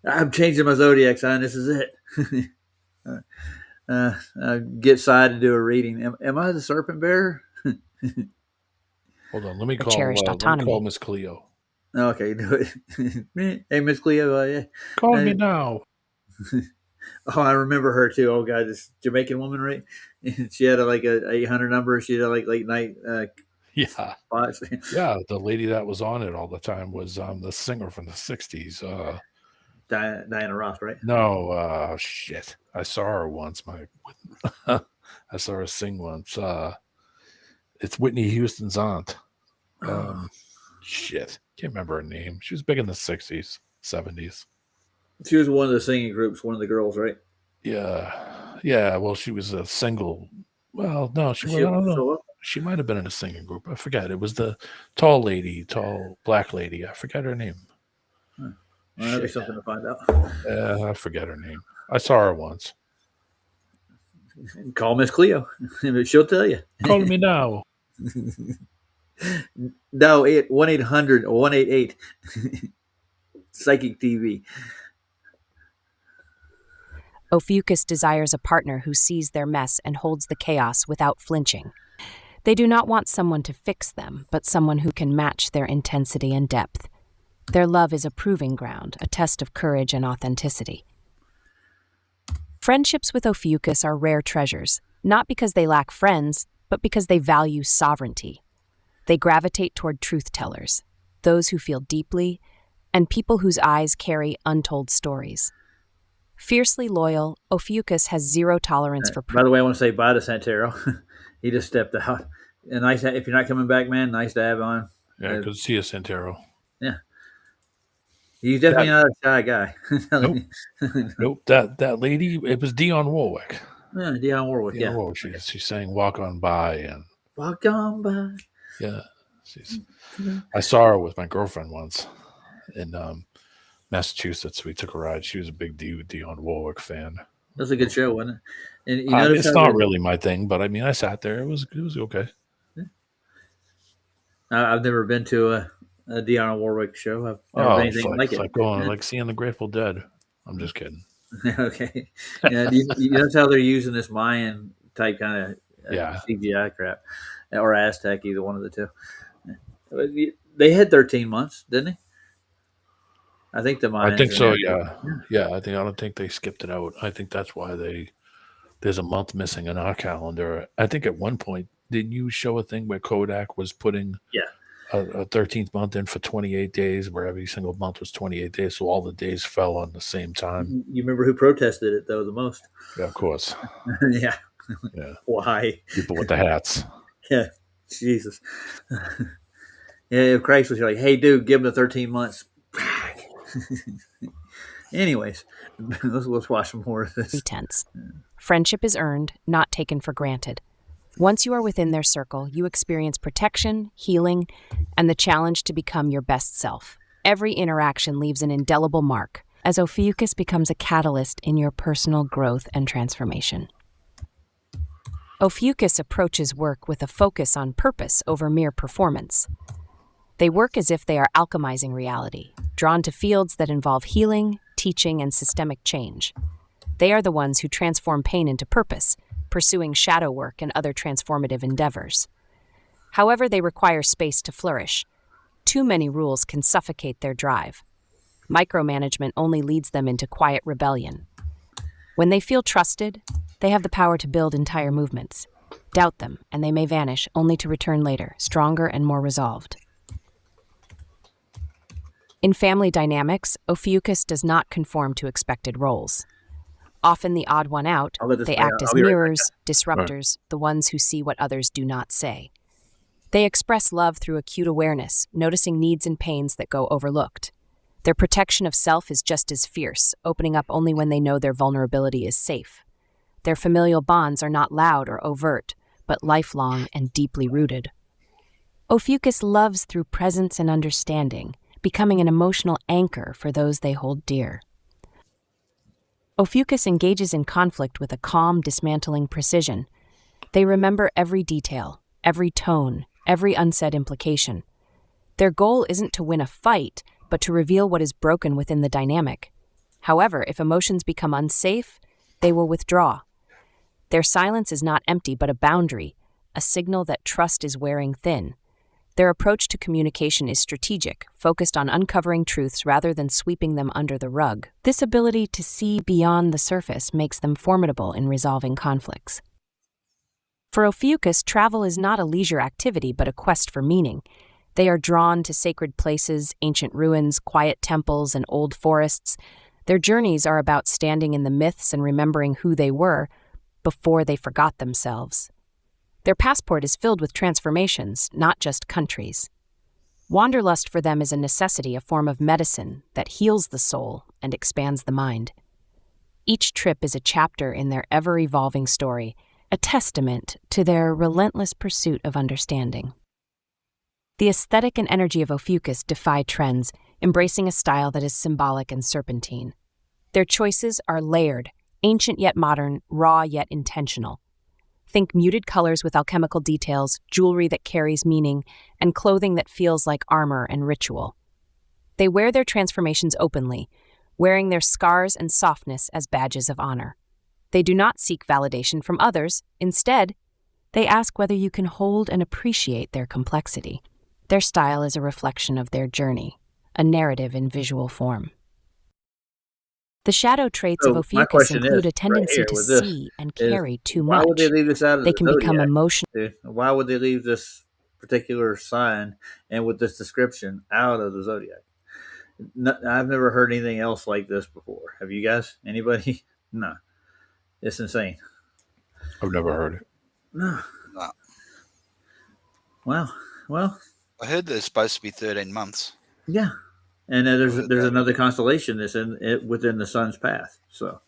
I'm changing my zodiac sign. This is it. Get Side to do a reading. Am I the serpent bearer? Hold on. Let me call Miss Cleo. Okay, do it. Hey, Miss Cleo. Yeah. Call me now. Oh, I remember her too. Oh God, this Jamaican woman, right? She had a 800 number. She had late night. Spots. Yeah, the lady that was on it all the time was the singer from the '60s. Diana Ross, right? No, shit. I saw her once. I saw her sing once. It's Whitney Houston's aunt. Shit, can't remember her name. She was big in the '60s, '70s. She was one of the singing groups, one of the girls, right? Yeah. Well, she was a single. Well, no, I don't know. She might have been in a singing group. I forget. It was the tall black lady. I forget her name. Well, that'd be something to find out. I forget her name. I saw her once. Call Miss Cleo. She'll tell you. Call me now. No, 1-800-188 Psychic TV. Ophiuchus desires a partner who sees their mess and holds the chaos without flinching. They do not want someone to fix them, but someone who can match their intensity and depth. Their love is a proving ground, a test of courage and authenticity. Friendships with Ophiuchus are rare treasures, not because they lack friends, but because they value sovereignty. They gravitate toward truth-tellers, those who feel deeply, and people whose eyes carry untold stories. Fiercely loyal, Ophiuchus has zero tolerance for... By the way, I want to say bye to Santero. He just stepped out. And nice, if you're not coming back, man, nice to have on. Yeah, good to see you, Santero. Yeah. He's definitely not a shy guy. Nope. That lady, it was Dionne Warwick. Yeah, Dionne Warwick, Dionne Warwick. She sang Walk On By. And Walk On By. Yeah. I saw her with my girlfriend once in Massachusetts. We took a ride. She was a big Dionne Warwick fan. That was a good show, wasn't it? And it's not really my thing, but I mean, I sat there. It was okay. Yeah. I've never been to a Dionne Warwick show. I've never been anything like it. Like going, like seeing the Grateful Dead. I'm just kidding. Okay. Yeah, you notice how they're using this Mayan type kind of CGI crap, or Aztec, either one of the two. They had 13 months, didn't they? I think the Mayans. I think so. Yeah. I don't think they skipped it out. I think that's why there's a month missing in our calendar. I think at one point, didn't you show a thing where Kodak was putting a 13th month in for 28 days, where every single month was 28 days, so all the days fell on the same time? You remember who protested it though the most? Yeah, of course. Yeah. Why? People with the hats. Yeah. Jesus. Yeah, if Christ was like, "Hey, dude, give him the 13 months." Anyways, let's watch some more of this. Pretense. Friendship is earned, not taken for granted. Once you are within their circle, you experience protection, healing, and the challenge to become your best self. Every interaction leaves an indelible mark, as Ophiuchus becomes a catalyst in your personal growth and transformation. Ophiuchus approaches work with a focus on purpose over mere performance. They work as if they are alchemizing reality, drawn to fields that involve healing, teaching, and systemic change. They are the ones who transform pain into purpose, pursuing shadow work and other transformative endeavors. However, they require space to flourish. Too many rules can suffocate their drive. Micromanagement only leads them into quiet rebellion. When they feel trusted, they have the power to build entire movements. Doubt them, and they may vanish, only to return later, stronger and more resolved. In family dynamics, Ophiuchus does not conform to expected roles. Often the odd one out, they act as mirrors, disruptors, the ones who see what others do not say. They express love through acute awareness, noticing needs and pains that go overlooked. Their protection of self is just as fierce, opening up only when they know their vulnerability is safe. Their familial bonds are not loud or overt, but lifelong and deeply rooted. Ophiuchus loves through presence and understanding, becoming an emotional anchor for those they hold dear. Ophiuchus engages in conflict with a calm, dismantling precision. They remember every detail, every tone, every unsaid implication. Their goal isn't to win a fight, but to reveal what is broken within the dynamic. However, if emotions become unsafe, they will withdraw. Their silence is not empty, but a boundary, a signal that trust is wearing thin. Their approach to communication is strategic, focused on uncovering truths rather than sweeping them under the rug. This ability to see beyond the surface makes them formidable in resolving conflicts. For Ophiuchus, travel is not a leisure activity but a quest for meaning. They are drawn to sacred places, ancient ruins, quiet temples, and old forests. Their journeys are about standing in the myths and remembering who they were before they forgot themselves. Their passport is filled with transformations, not just countries. Wanderlust for them is a necessity, a form of medicine that heals the soul and expands the mind. Each trip is a chapter in their ever-evolving story, a testament to their relentless pursuit of understanding. The aesthetic and energy of Ophiuchus defy trends, embracing a style that is symbolic and serpentine. Their choices are layered, ancient yet modern, raw yet intentional. Think muted colors with alchemical details, jewelry that carries meaning, and clothing that feels like armor and ritual. They wear their transformations openly, wearing their scars and softness as badges of honor. They do not seek validation from others. Instead, they ask whether you can hold and appreciate their complexity. Their style is a reflection of their journey, a narrative in visual form. The shadow traits of Ophiuchus include a tendency to see and carry too much. Why would they leave this out of they the can Zodiac? become emotional. Why would they leave this particular sign and with this description out of the Zodiac? I've never heard anything else like this before. Have you guys? Anybody? No. It's insane. I've never heard it. No. No. Well. I heard there's supposed to be 13 months. Yeah. And there's another constellation that's within the sun's path. So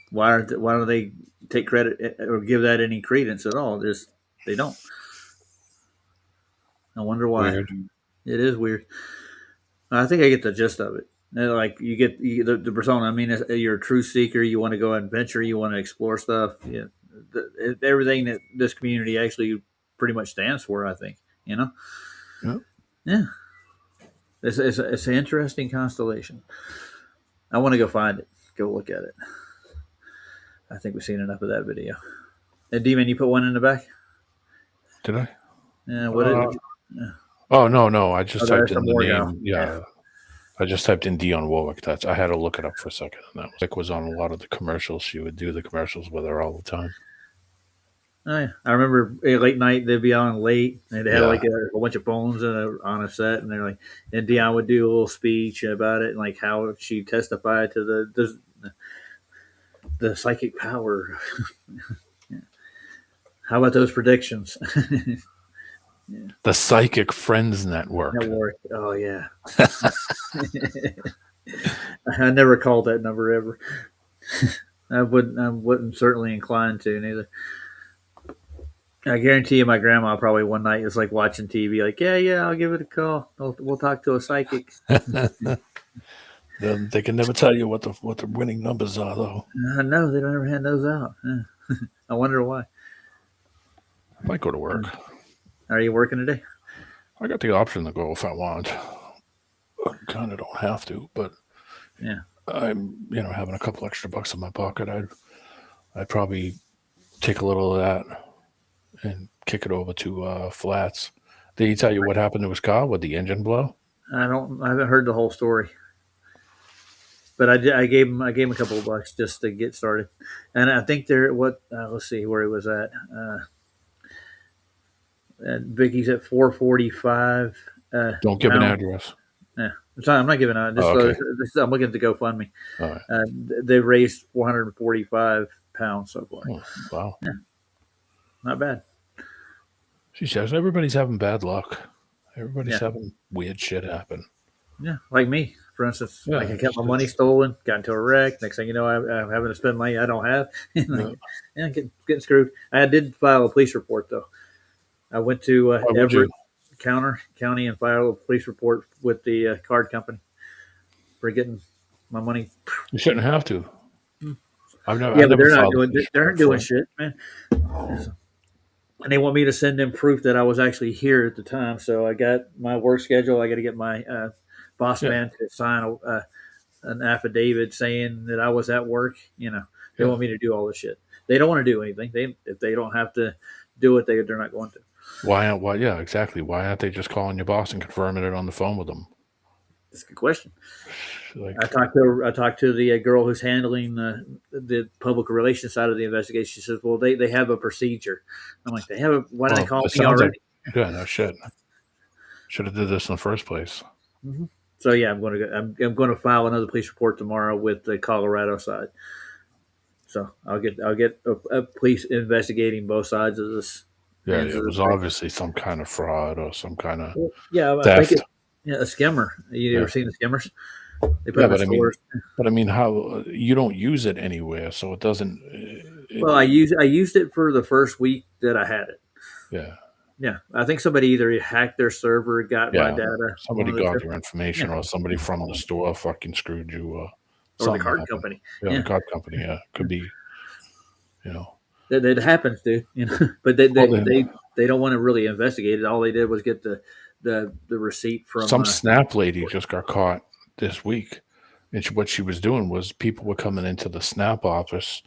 why don't they take credit or give that any credence at all? They don't. I wonder why. Weird. It is weird. I think I get the gist of it. Like you get the persona. I mean, you're a truth seeker. You want to go adventure. You want to explore stuff. Yeah, everything that this community actually pretty much stands for. I think. Yeah. It's an interesting constellation. I want to go find it. Go look at it. I think we've seen enough of that video. And D-Man, you put one in the back? Did I? Yeah. What did it? Yeah. Oh no! I just typed in the name. Now. Yeah. I just typed in Dionne Warwick. I had to look it up for a second. And that was on a lot of the commercials. She would do the commercials with her all the time. Oh, yeah. I remember late night they'd be on late and they had like a bunch of phones on a set, and they're like, and Dionne would do a little speech about it and like how she testified to the psychic power. Yeah. How about those predictions? Yeah. The Psychic Friends Network. Oh yeah. I never called that number ever. I wouldn't certainly inclined to neither. I guarantee you, my grandma probably one night was like watching TV, like, yeah, I'll give it a call. We'll talk to a psychic. They can never tell you what the winning numbers are, though. No, they don't ever hand those out. I wonder why. I might go to work. Are you working today? I got the option to go if I want. I kind of don't have to, but yeah, I'm having a couple extra bucks in my pocket. I'd probably take a little of that and kick it over to Flats. Did he tell you what happened to his car? Would the engine blow? I haven't heard the whole story, but I gave him a couple of bucks just to get started, and I think let's see where he was at. Vicky's at 445. Don't give an address. Yeah, I'm not giving out. I'm looking at the GoFundMe. All right. They've raised 445 pounds so far. Oh, wow. Yeah. Not bad. She says everybody's having bad luck. Everybody's having weird shit happen. Yeah, like me, for instance. Yeah, like I got my money stolen, got into a wreck. Next thing you know, I'm having to spend money I don't have. Getting screwed. I did file a police report, though. I went to Everett County and filed a police report with the card company for getting my money. You shouldn't have to. But they're not doing shit, man. And they want me to send them proof that I was actually here at the time. So I got my work schedule. I got to get my boss man to sign an affidavit saying that I was at work. They want me to do all this shit. They don't want to do anything. If they don't have to do it, they're not going to. Why? Yeah, exactly. Why aren't they just calling your boss and confirming it on the phone with them? That's a good question. I talked to the girl who's handling the public relations side of the investigation. She says, "Well, they have a procedure." I'm like, why did they call me already? Yeah, no shit. Should have did this in the first place. Mm-hmm. So yeah, I'm going to file another police report tomorrow with the Colorado side. So I'll get a police investigating both sides of this. Yeah, it was obviously some kind of fraud or some kind of theft. I think a skimmer. You ever seen the skimmers? They put but I mean, how you don't use it anywhere, so it doesn't. I used it for the first week that I had it. Yeah. Yeah, I think somebody either hacked their server, got my data. Somebody got your information, or somebody from the store fucking screwed you. Or the card company. Yeah, the card company. Yeah, could be. That happens, dude. But they don't want to really investigate it. All they did was get the receipt from some Snap lady just got caught this week, and what she was doing was people were coming into the Snap office.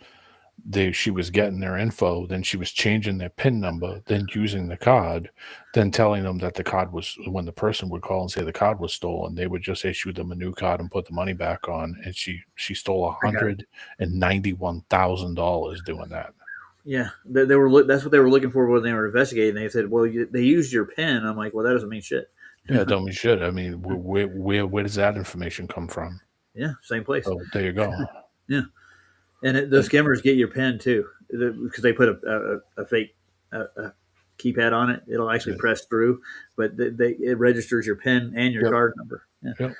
She was getting their info, then she was changing their PIN number, then using the card, then telling them that the card was, when the person would call and say the card was stolen, they would just issue them a new card and put the money back on. And she stole $191,000 doing that. Yeah, they were. That's what they were looking for when they were investigating. They said, "Well, they used your PIN." I'm like, "Well, that doesn't mean shit. Yeah, don't mean shit. I mean, where does that information come from? Yeah, same place. Oh, there you go. Yeah, and the skimmers get your pen too, because they put a fake keypad on it. It'll actually press through, but it registers your pen and your card number. Yeah. Yep.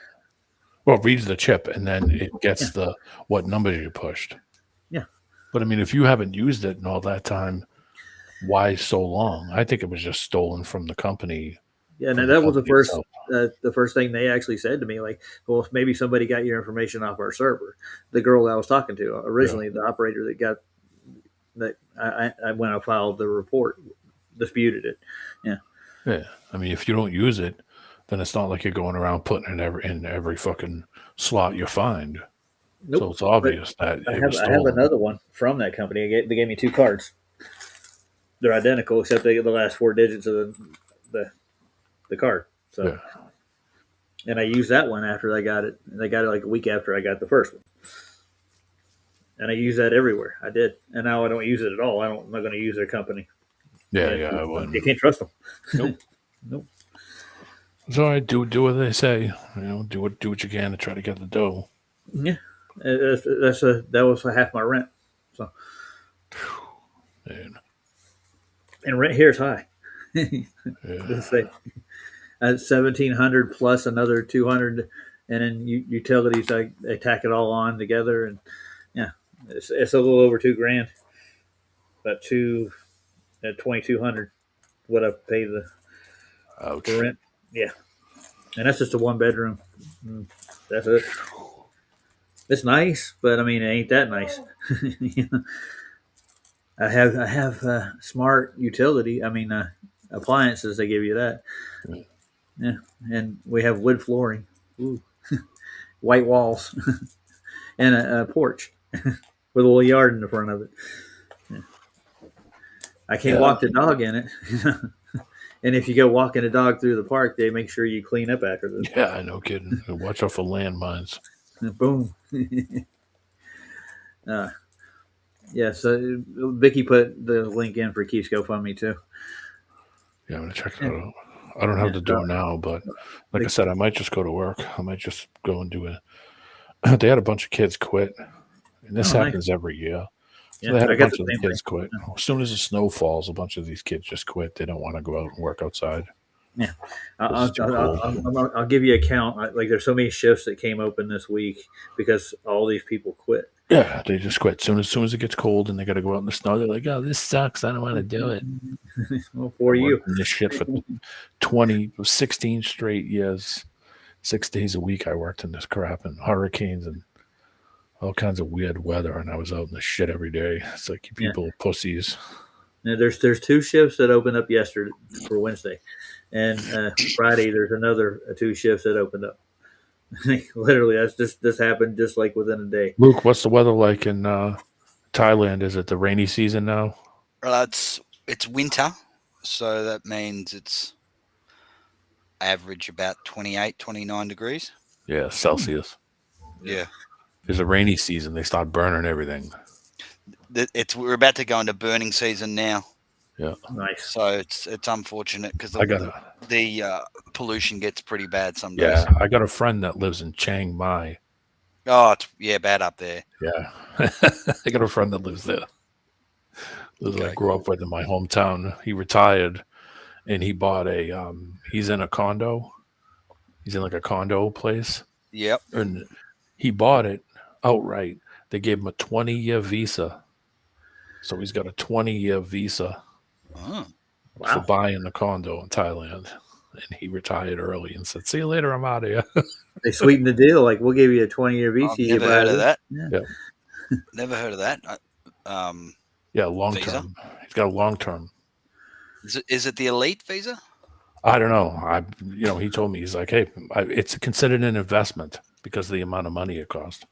Well, it reads the chip, and then it gets the what numbers you pushed. Yeah. But I mean, if you haven't used it in all that time, why so long? I think it was just stolen from the company. Yeah, and that was the first thing they actually said to me. Like, well, maybe somebody got your information off our server. The girl I was talking to originally, the operator that I when I filed the report, disputed it. Yeah. Yeah. I mean, if you don't use it, then it's not like you're going around putting it in every fucking slot you find. Nope. So it's obvious that I have another one from that company. They gave me 2 cards. They're identical except they get the last 4 digits of the card. So, and I used that one after I got it. And I got it like a week after I got the first one. And I use that everywhere. I did, and now I don't use it at all. I'm not going to use their company. Yeah, I wouldn't. You can't trust them. Nope. Nope. So I do what they say. You know, do what you can to try to get the dough. Yeah, that was half my rent. So, and rent here is high. Let's say $1,700 plus another $200, and then utilities. They tack it all on together, and yeah, it's a little over $2,000. About $2,200. What I pay the rent. Yeah, and that's just a 1-bedroom. That's it. It's nice, but I mean, it ain't that nice. I have smart utility. I mean, appliances. They give you that. Yeah, and we have wood flooring, white walls, and a porch with a little yard in the front of it. Yeah. I can't walk the dog in it. And if you go walking a dog through the park, they make sure you clean up after them. Yeah, no kidding. Watch out for landmines. Boom. Yeah, so Vicky put the link in for Keith's GoFundMe too. Yeah, I'm gonna check that out. I don't have the dough now, but like I said, I might just go to work. I might just go and do it. They had a bunch of kids quit, and this happens every year. So they had a bunch of the kids quit. As soon as the snow falls, a bunch of these kids just quit. They don't want to go out and work outside. Yeah, I'll give you a count. Like, there's so many shifts that came open this week because all these people quit. Yeah, they just quit. As soon as it gets cold and they got to go out in the snow, they're like, "Oh, this sucks. I don't want to do it." Well, for you, this shit for 16 straight years, 6 days a week. I worked in this crap and hurricanes and all kinds of weird weather, and I was out in the shit every day. It's like, you people are pussies. Now, there's 2 shifts that opened up yesterday for Wednesday, and Friday there's another 2 shifts that opened up. Literally, this happened just like within a day. Luke, what's the weather like in Thailand? Is it the rainy season now? It's winter, so that means it's average about 28, 29 degrees. Yeah, Celsius. Yeah. There's a rainy season. They start burning everything. We're about to go into burning season now. Yeah. Nice. So it's unfortunate because the pollution gets pretty bad some days. Yeah, I got a friend that lives in Chiang Mai. Oh, it's bad up there. Yeah. I got a friend that lives there. I grew up with in my hometown. He retired and he bought he's in a condo. He's in like a condo place. Yep. And he bought it outright. They gave him a 20-year visa. So he's got a 20-year visa for buying the condo in Thailand. And he retired early and said, "See you later, I'm out of here." They sweetened the deal. Like, we'll give you a 20-year visa. Never heard of that. Yeah. Never heard of that. Yeah, long visa? term. He's got a long term. Is it the elite visa? I don't know. He told me, he's like, "Hey, it's considered an investment because of the amount of money it cost."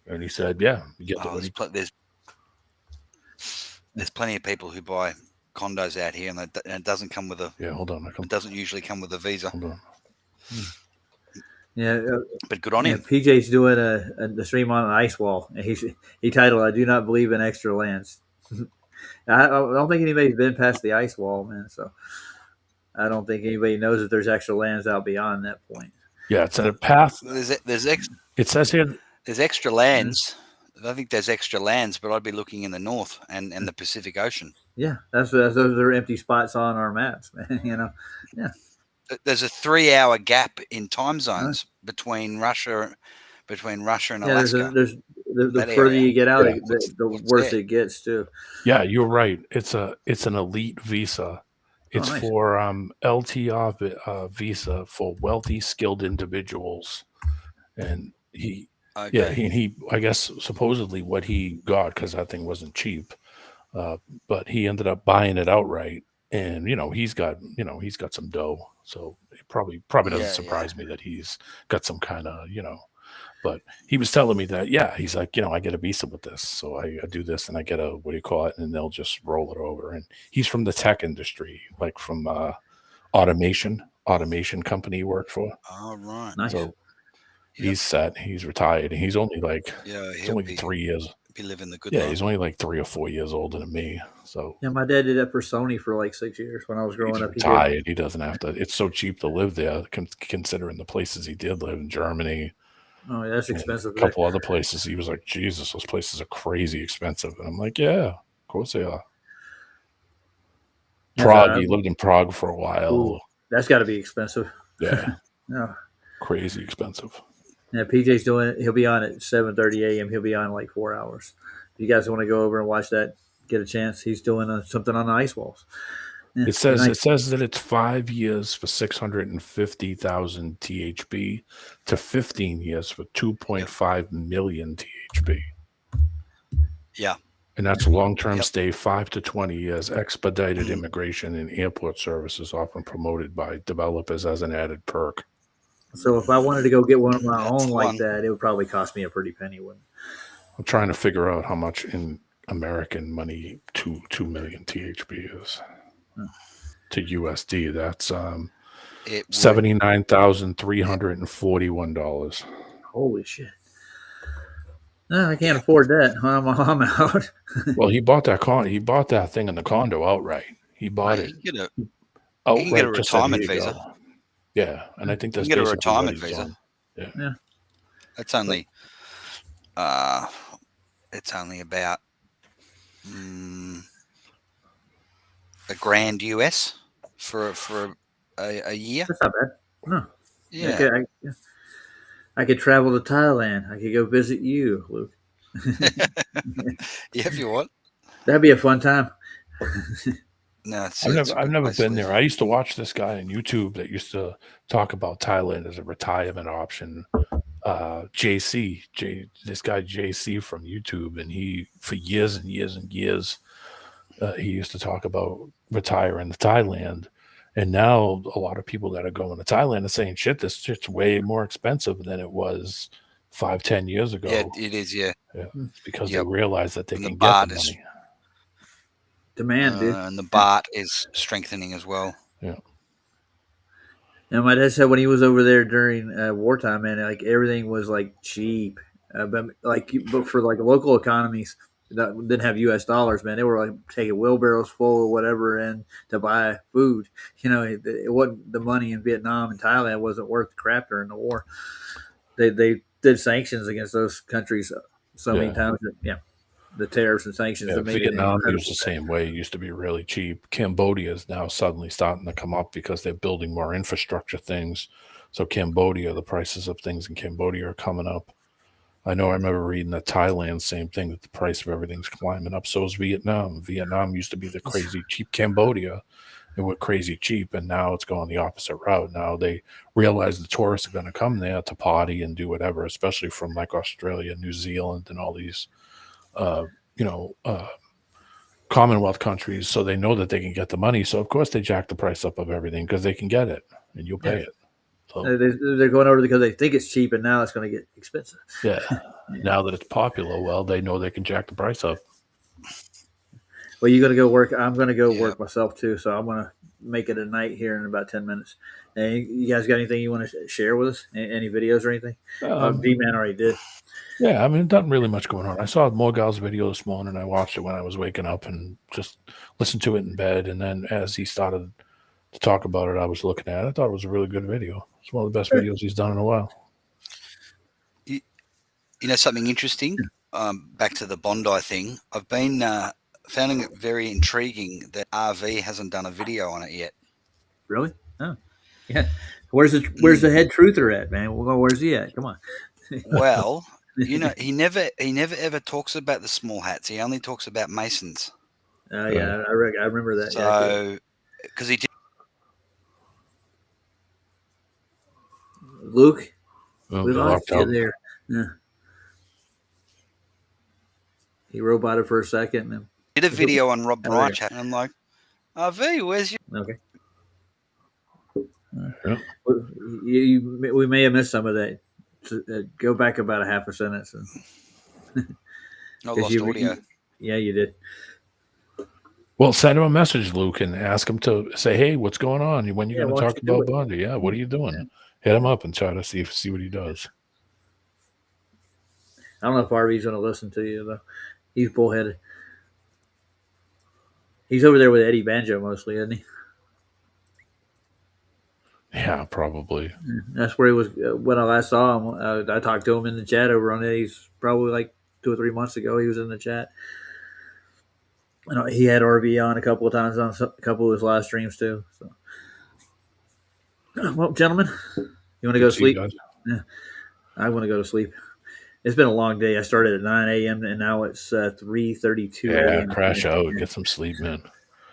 And he said, "Yeah, you get the money." There's plenty of people who buy condos out here, and it doesn't come with a. Yeah, hold on. It doesn't usually come with a visa. Hold on. Yeah, but good on him. PJ's doing a stream on an ice wall, and he titled, "I do not believe in extra lands." I don't think anybody's been past the ice wall, man. So I don't think anybody knows that there's extra lands out beyond that point. Yeah, it's a path. It says here there's extra lands. I think there's extra lands, but I'd be looking in the north and the Pacific Ocean. Yeah, those are empty spots on our maps, man. Yeah. There's a 3-hour gap in time zones between Russia and Alaska. The further you get out, the worse it gets too. Yeah, you're right. It's an elite visa. It's nice. for LTR visa for wealthy, skilled individuals, and he I guess supposedly what he got, because that thing wasn't cheap, but he ended up buying it outright, and he's got some dough, so it probably doesn't surprise me that he's got some kind of But he was telling me that, he's like, I get a visa with this. So I do this and I get a, what do you call it? And they'll just roll it over. And he's from the tech industry, like from automation company he worked for. Oh, right. Nice. So he's set. He's retired. And he's only like, he's only 3 years. Be living the good Yeah, life. he's only like 3 or 4 years older than me. So yeah, my dad did that for Sony for like 6 years when I was growing up. Retired. He doesn't have to. It's so cheap to live there, considering the places he did live in Germany. Oh, yeah, that's expensive. A couple other places. He was like, Jesus, those places are crazy expensive. And I'm like, yeah, of course they are. Prague. He lived in Prague for a while. Ooh, that's got to be expensive. Yeah. Yeah. Crazy expensive. Yeah, PJ's doing it. He'll be on at 7:30 a.m. He'll be on in like 4 hours. If you guys want to go over and watch that, get a chance. He's doing something on the ice walls. Yeah, it says that it's 5 years for 650,000 THB to 15 years for 2.5 million THB. Yeah. And that's long-term stay, 5 to 20 years, expedited immigration and airport services often promoted by developers as an added perk. So if I wanted to go get one of my own like that, it would probably cost me a pretty penny, wouldn't it? I'm trying to figure out how much in American money 2 million THB is. To USD, that's $79,341. Holy shit! No, I can't afford that. I'm out. Well, he bought that He bought that thing in the condo outright. He bought it. You can get a retirement visa. Yeah, and I think that's you can get a retirement visa. Yeah. That's only. It's only about $1,000 US for a year. That's not bad. No. Yeah. I could travel to Thailand. I could go visit you, Luke. Yeah, if you want. That'd be a fun time. No, I've never been there. I used to watch this guy on YouTube that used to talk about Thailand as a retirement option. This guy JC from YouTube, and he for years and years and years he used to talk about retiring to Thailand, and now a lot of people that are going to Thailand are saying, "Shit, this shit's way more expensive than it was 5-10 years ago." Yeah, it is. Yeah, it's because they realize that they can get the money. Demand, dude. And the baht is strengthening as well. Yeah. And my dad said when he was over there during wartime, man, like everything was like cheap. But for like local economies that didn't have U.S. dollars, man, they were like taking wheelbarrows full or whatever in to buy food. It wasn't the money in Vietnam and Thailand wasn't worth the crap during the war. They did sanctions against those countries so many times. The tariffs and sanctions. Yeah, Vietnam was the same way. It used to be really cheap. Cambodia is now suddenly starting to come up because they're building more infrastructure things. So Cambodia, the prices of things in Cambodia are coming up. I remember reading that Thailand, same thing, that the price of everything's climbing up. So is Vietnam. Vietnam used to be the crazy cheap Cambodia. It went crazy cheap, and now it's going the opposite route. Now they realize the tourists are going to come there to party and do whatever, especially from like Australia, New Zealand, and all these Commonwealth countries, so they know that they can get the money. So of course they jack the price up of everything because they can get it and you'll pay it. So they're going over because they think it's cheap, and now it's going to get expensive. Yeah. Now that it's popular, well, they know they can jack the price up. Well, you're going to go work. I'm going to go work myself too. So I'm going to make it a night here in about 10 minutes. And you guys got anything you want to share with us? Any videos or anything? V-Man already did. Yeah, I mean, not really much going on. I saw Morgal's video this morning. I watched it when I was waking up and just listened to it in bed. And then as he started to talk about it. I was looking at it. I thought it was a really good video. It's one of the best videos he's done in a while. You know something interesting? Back to the Bondi thing. I've been finding it very intriguing that RV hasn't done a video on it yet. Really? Oh, yeah. Where's the head truther at, man? Where's he at? Come on. Well, you know, he never ever talks about the small hats. He only talks about Masons. Yeah, I remember that. So, because he did. Luke, Oh, we they lost locked you up. there. Yeah. He roboted for a second. And then Did a video on Rob Oh, Bryant, yeah. and I'm like, RV, where's your? Okay. Yeah. We may have missed some of that. So, go back about a half a sentence. I 'Cause lost audio. Yeah, you did. Well, send him a message, Luke, and ask him to say, "Hey, what's going on? When you Yeah, going why to don't talk you do about it? Bondi? Yeah, what are you doing?" Hit him up and try to see what he does. I don't know if RV's going to listen to you, though. He's bullheaded. He's over there with Eddie Banjo mostly, isn't he? Yeah, probably. That's where he was when I last saw him. I talked to him in the chat over on Eddie's probably like 2 or 3 months ago. He was in the chat. He had RV on a couple of times on a couple of his live streams too. So, well, gentlemen, you want to go to sleep? Yeah, I want to go to sleep. It's been a long day. I started at 9 a.m. and now it's 3:32 Yeah, a.m. crash out, get some sleep, man.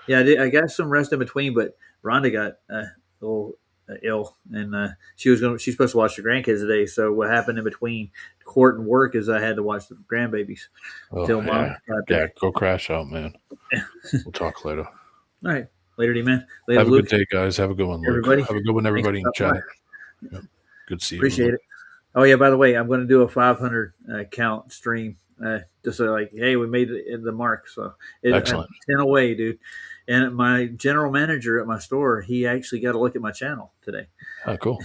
Yeah, I got some rest in between, but Rhonda got a little ill, and she's supposed to watch the grandkids today. So what happened in between court and work is I had to watch the grandbabies. Till Mom got there. Yeah, go crash out, man. We'll talk later. All right, later, D-man. Later, Have a Luke. good day, guys. Have a good one, Luke. Everybody. Have a good one, everybody in Thanks chat. for Yep. Good to see you. Appreciate it. Oh yeah, by the way, I'm going to do a 500 count stream. Just so like, hey, we made the mark. So Excellent. I'm 10 away, dude. And my general manager at my store, he actually got to look at my channel today. Oh, cool.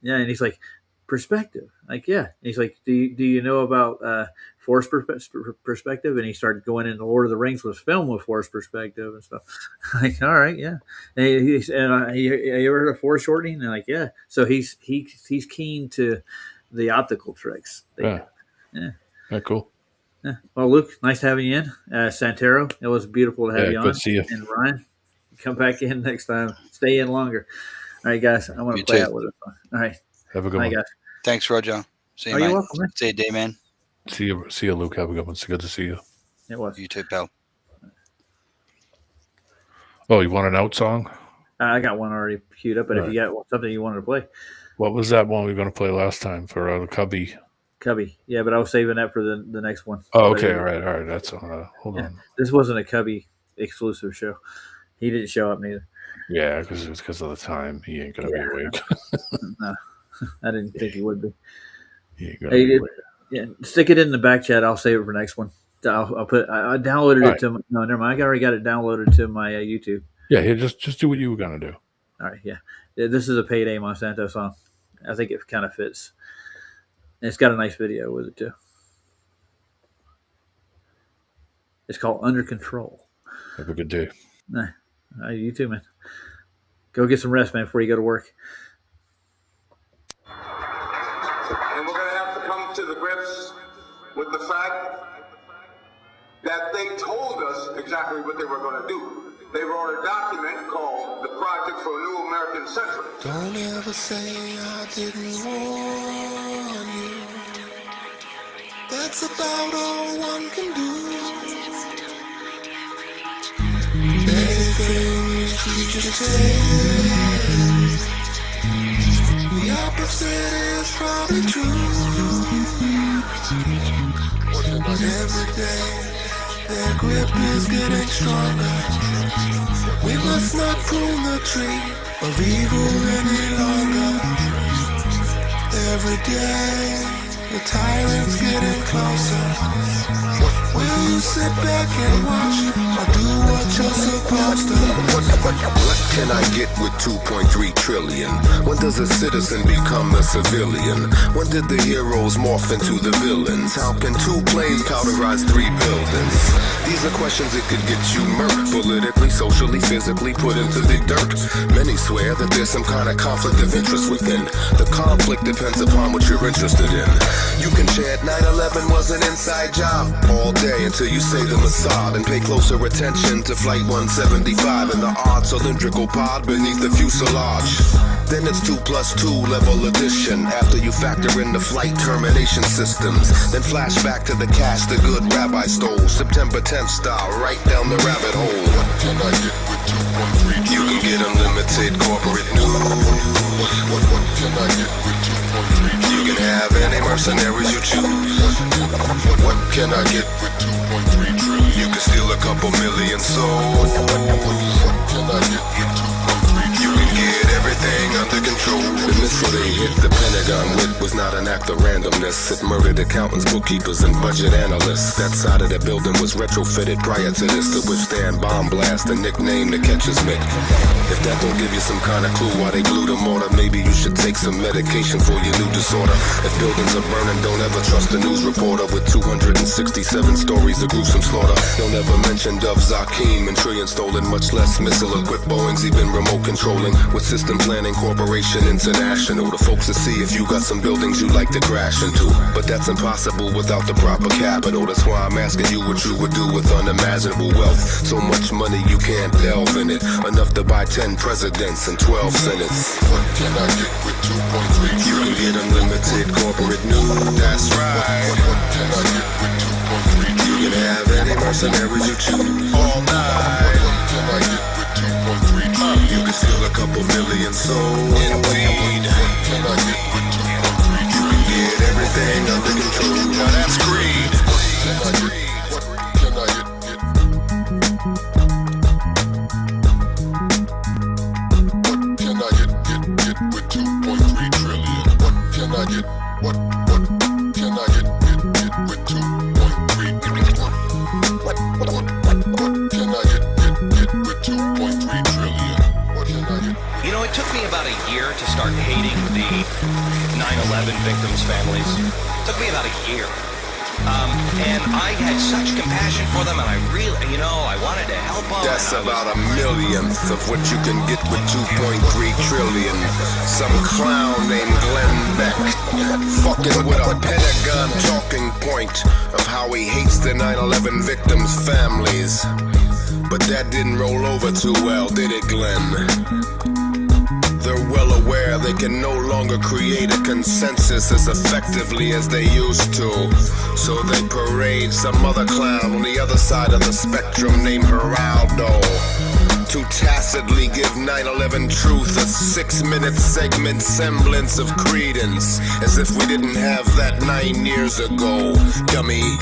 Yeah, and he's like, perspective. Like, yeah. And he's like, do you know about force perspective? And he started going into Lord of the Rings was filmed with force perspective and stuff. Like, all right, yeah. And he ever heard of foreshortening? And like, yeah. So he's keen to the optical tricks. Yeah. Cool. Yeah. Well, Luke, nice having you in. Santero, it was beautiful to have you on. Good to see you. And Ryan, come back in next time. Stay in longer. All right, guys. I want to play out with it. All right. Have a good Bye, one. guys. Thanks, Roger. See you, Oh, mate. you're welcome, man. See you, D-man. See you, Luke. Have a good one. It's good to see you. It was. You too, pal. Oh, you want an out song? I got one already queued up, but if you got something you wanted to play. What was that one we were going to play last time for the Cubby? Cubby. Yeah, but I was saving that for the next one. Oh, okay. All right. That's hold on. This wasn't a Cubby exclusive show. He didn't show up neither. Yeah, because it was because of the time. He ain't going to be awake. No, I didn't think he would be. He ain't going to be awake. Yeah, stick it in the back chat. I'll save it for next one. I'll put. I downloaded it to. No, never mind. I already got it downloaded to my YouTube. Yeah, just do what you were going to do. All right. Yeah, this is a Payday Monsanto song. I think it kind of fits. And it's got a nice video with it too. It's called Under Control. Have a good day. You too, man. Go get some rest, man, before you go to work. And we're going to have to come to the grips with the fact that they told us exactly what they were going to do. They wrote a document called the Project for a New American Century. Don't ever say I didn't warn you. That's about all one can do. Many things teachers say. The opposite is probably true. But every day their grip is getting stronger. We must not prune the tree of evil any longer. Every day the tyrant's getting closer. Will you sit back and watch or do what you're supposed to? What can I get with 2.3 trillion? When does a citizen become a civilian? When did the heroes morph into the villains? How can two planes powderize 3 buildings? These These are questions that could get you murked, politically, socially, physically, put into the dirt. Many swear that there's some kind of conflict of interest within. The conflict depends upon what you're interested in. You can chant 9/11 was an inside job all day until you say the Mossad and pay closer attention to Flight 175 and the odd cylindrical pod beneath the fuselage. Then it's 2 + 2 level addition after you factor in the flight termination systems. Then flash back to the cash the good rabbi stole, September 10th style, right down the rabbit hole. What can I get with 2.3? You can get unlimited corporate news. What can I get with 2.3? You can have any mercenaries you choose. What can I get with 2.3 trillion? You can steal a couple million souls. What can I get with 2.3? You can get everything under control. The missile they hit the Pentagon with was not an act of randomness. It murdered accountants, bookkeepers, and budget analysts. That side of the building was retrofitted prior to this to withstand bomb blast, a nickname to catcher's mitt. If that don't give you some kind of clue why they glued a mortar, maybe you should take some medication for your new disorder. If buildings are burning, don't ever trust a news reporter with 267 stories of gruesome slaughter. Don't ever mention Dov Zakim and trillion stolen, much less missile-equipped Boeings, even remote controlling. With System Planning Corporation International, the folks to see if you got some buildings you like to crash into. But that's impossible without the proper capital. That's why I'm asking you what you would do with unimaginable wealth. So much money you can't delve in it. Enough to buy 10 presidents and 12 senates. What can I get with 2.3? You can get unlimited corporate news. That's right. What can I get with 2.3? You can have any mercenaries you choose all night. What can I get with 2.3? You can steal a couple million souls. Indeed. What can I get with 2.3? You can get everything under control. Now that's greed. What can I get? What can I get? What can I get with 2.3 trillion? What can I get? What can I get with 2.3? What can I get with 2.3 trillion? What can I get? You know, it took me about a year to start hating the 9/11 victims' families. It took me about a year. And I had such compassion for them, and I really, I wanted to help them. That's about a millionth of what you can get with 2.3 trillion. Some clown named Glenn Beck fucking with a Pentagon talking point of how he hates the 9/11 victims' families. But that didn't roll over too well, did it, Glenn? They're well aware they can no longer create a consensus as effectively as they used to. So they parade some other clown on the other side of the spectrum named Geraldo to tacitly give 9/11 truth a 6-minute segment semblance of credence, as if we didn't have that 9 years ago, dummy.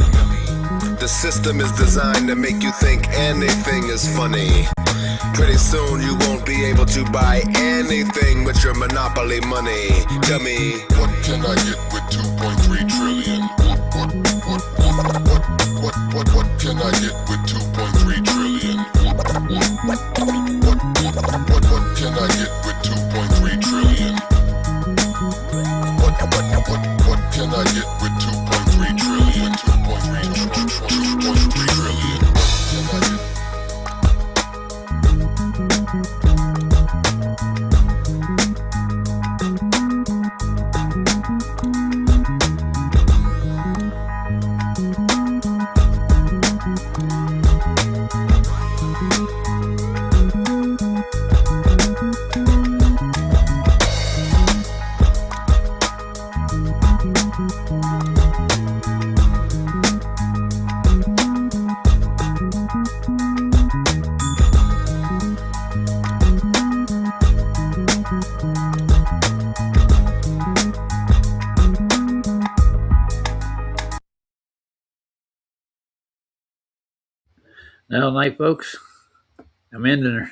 The system is designed to make you think anything is funny. Pretty soon you won't be able to buy anything with your monopoly money, dummy. What can I get with 2.3 trillion? What can I get with 2.3 trillion? What can I get with 2.3 trillion? What can I get with 2.3 trillion? 2.3 trillion. Now, night, folks, I'm ending her.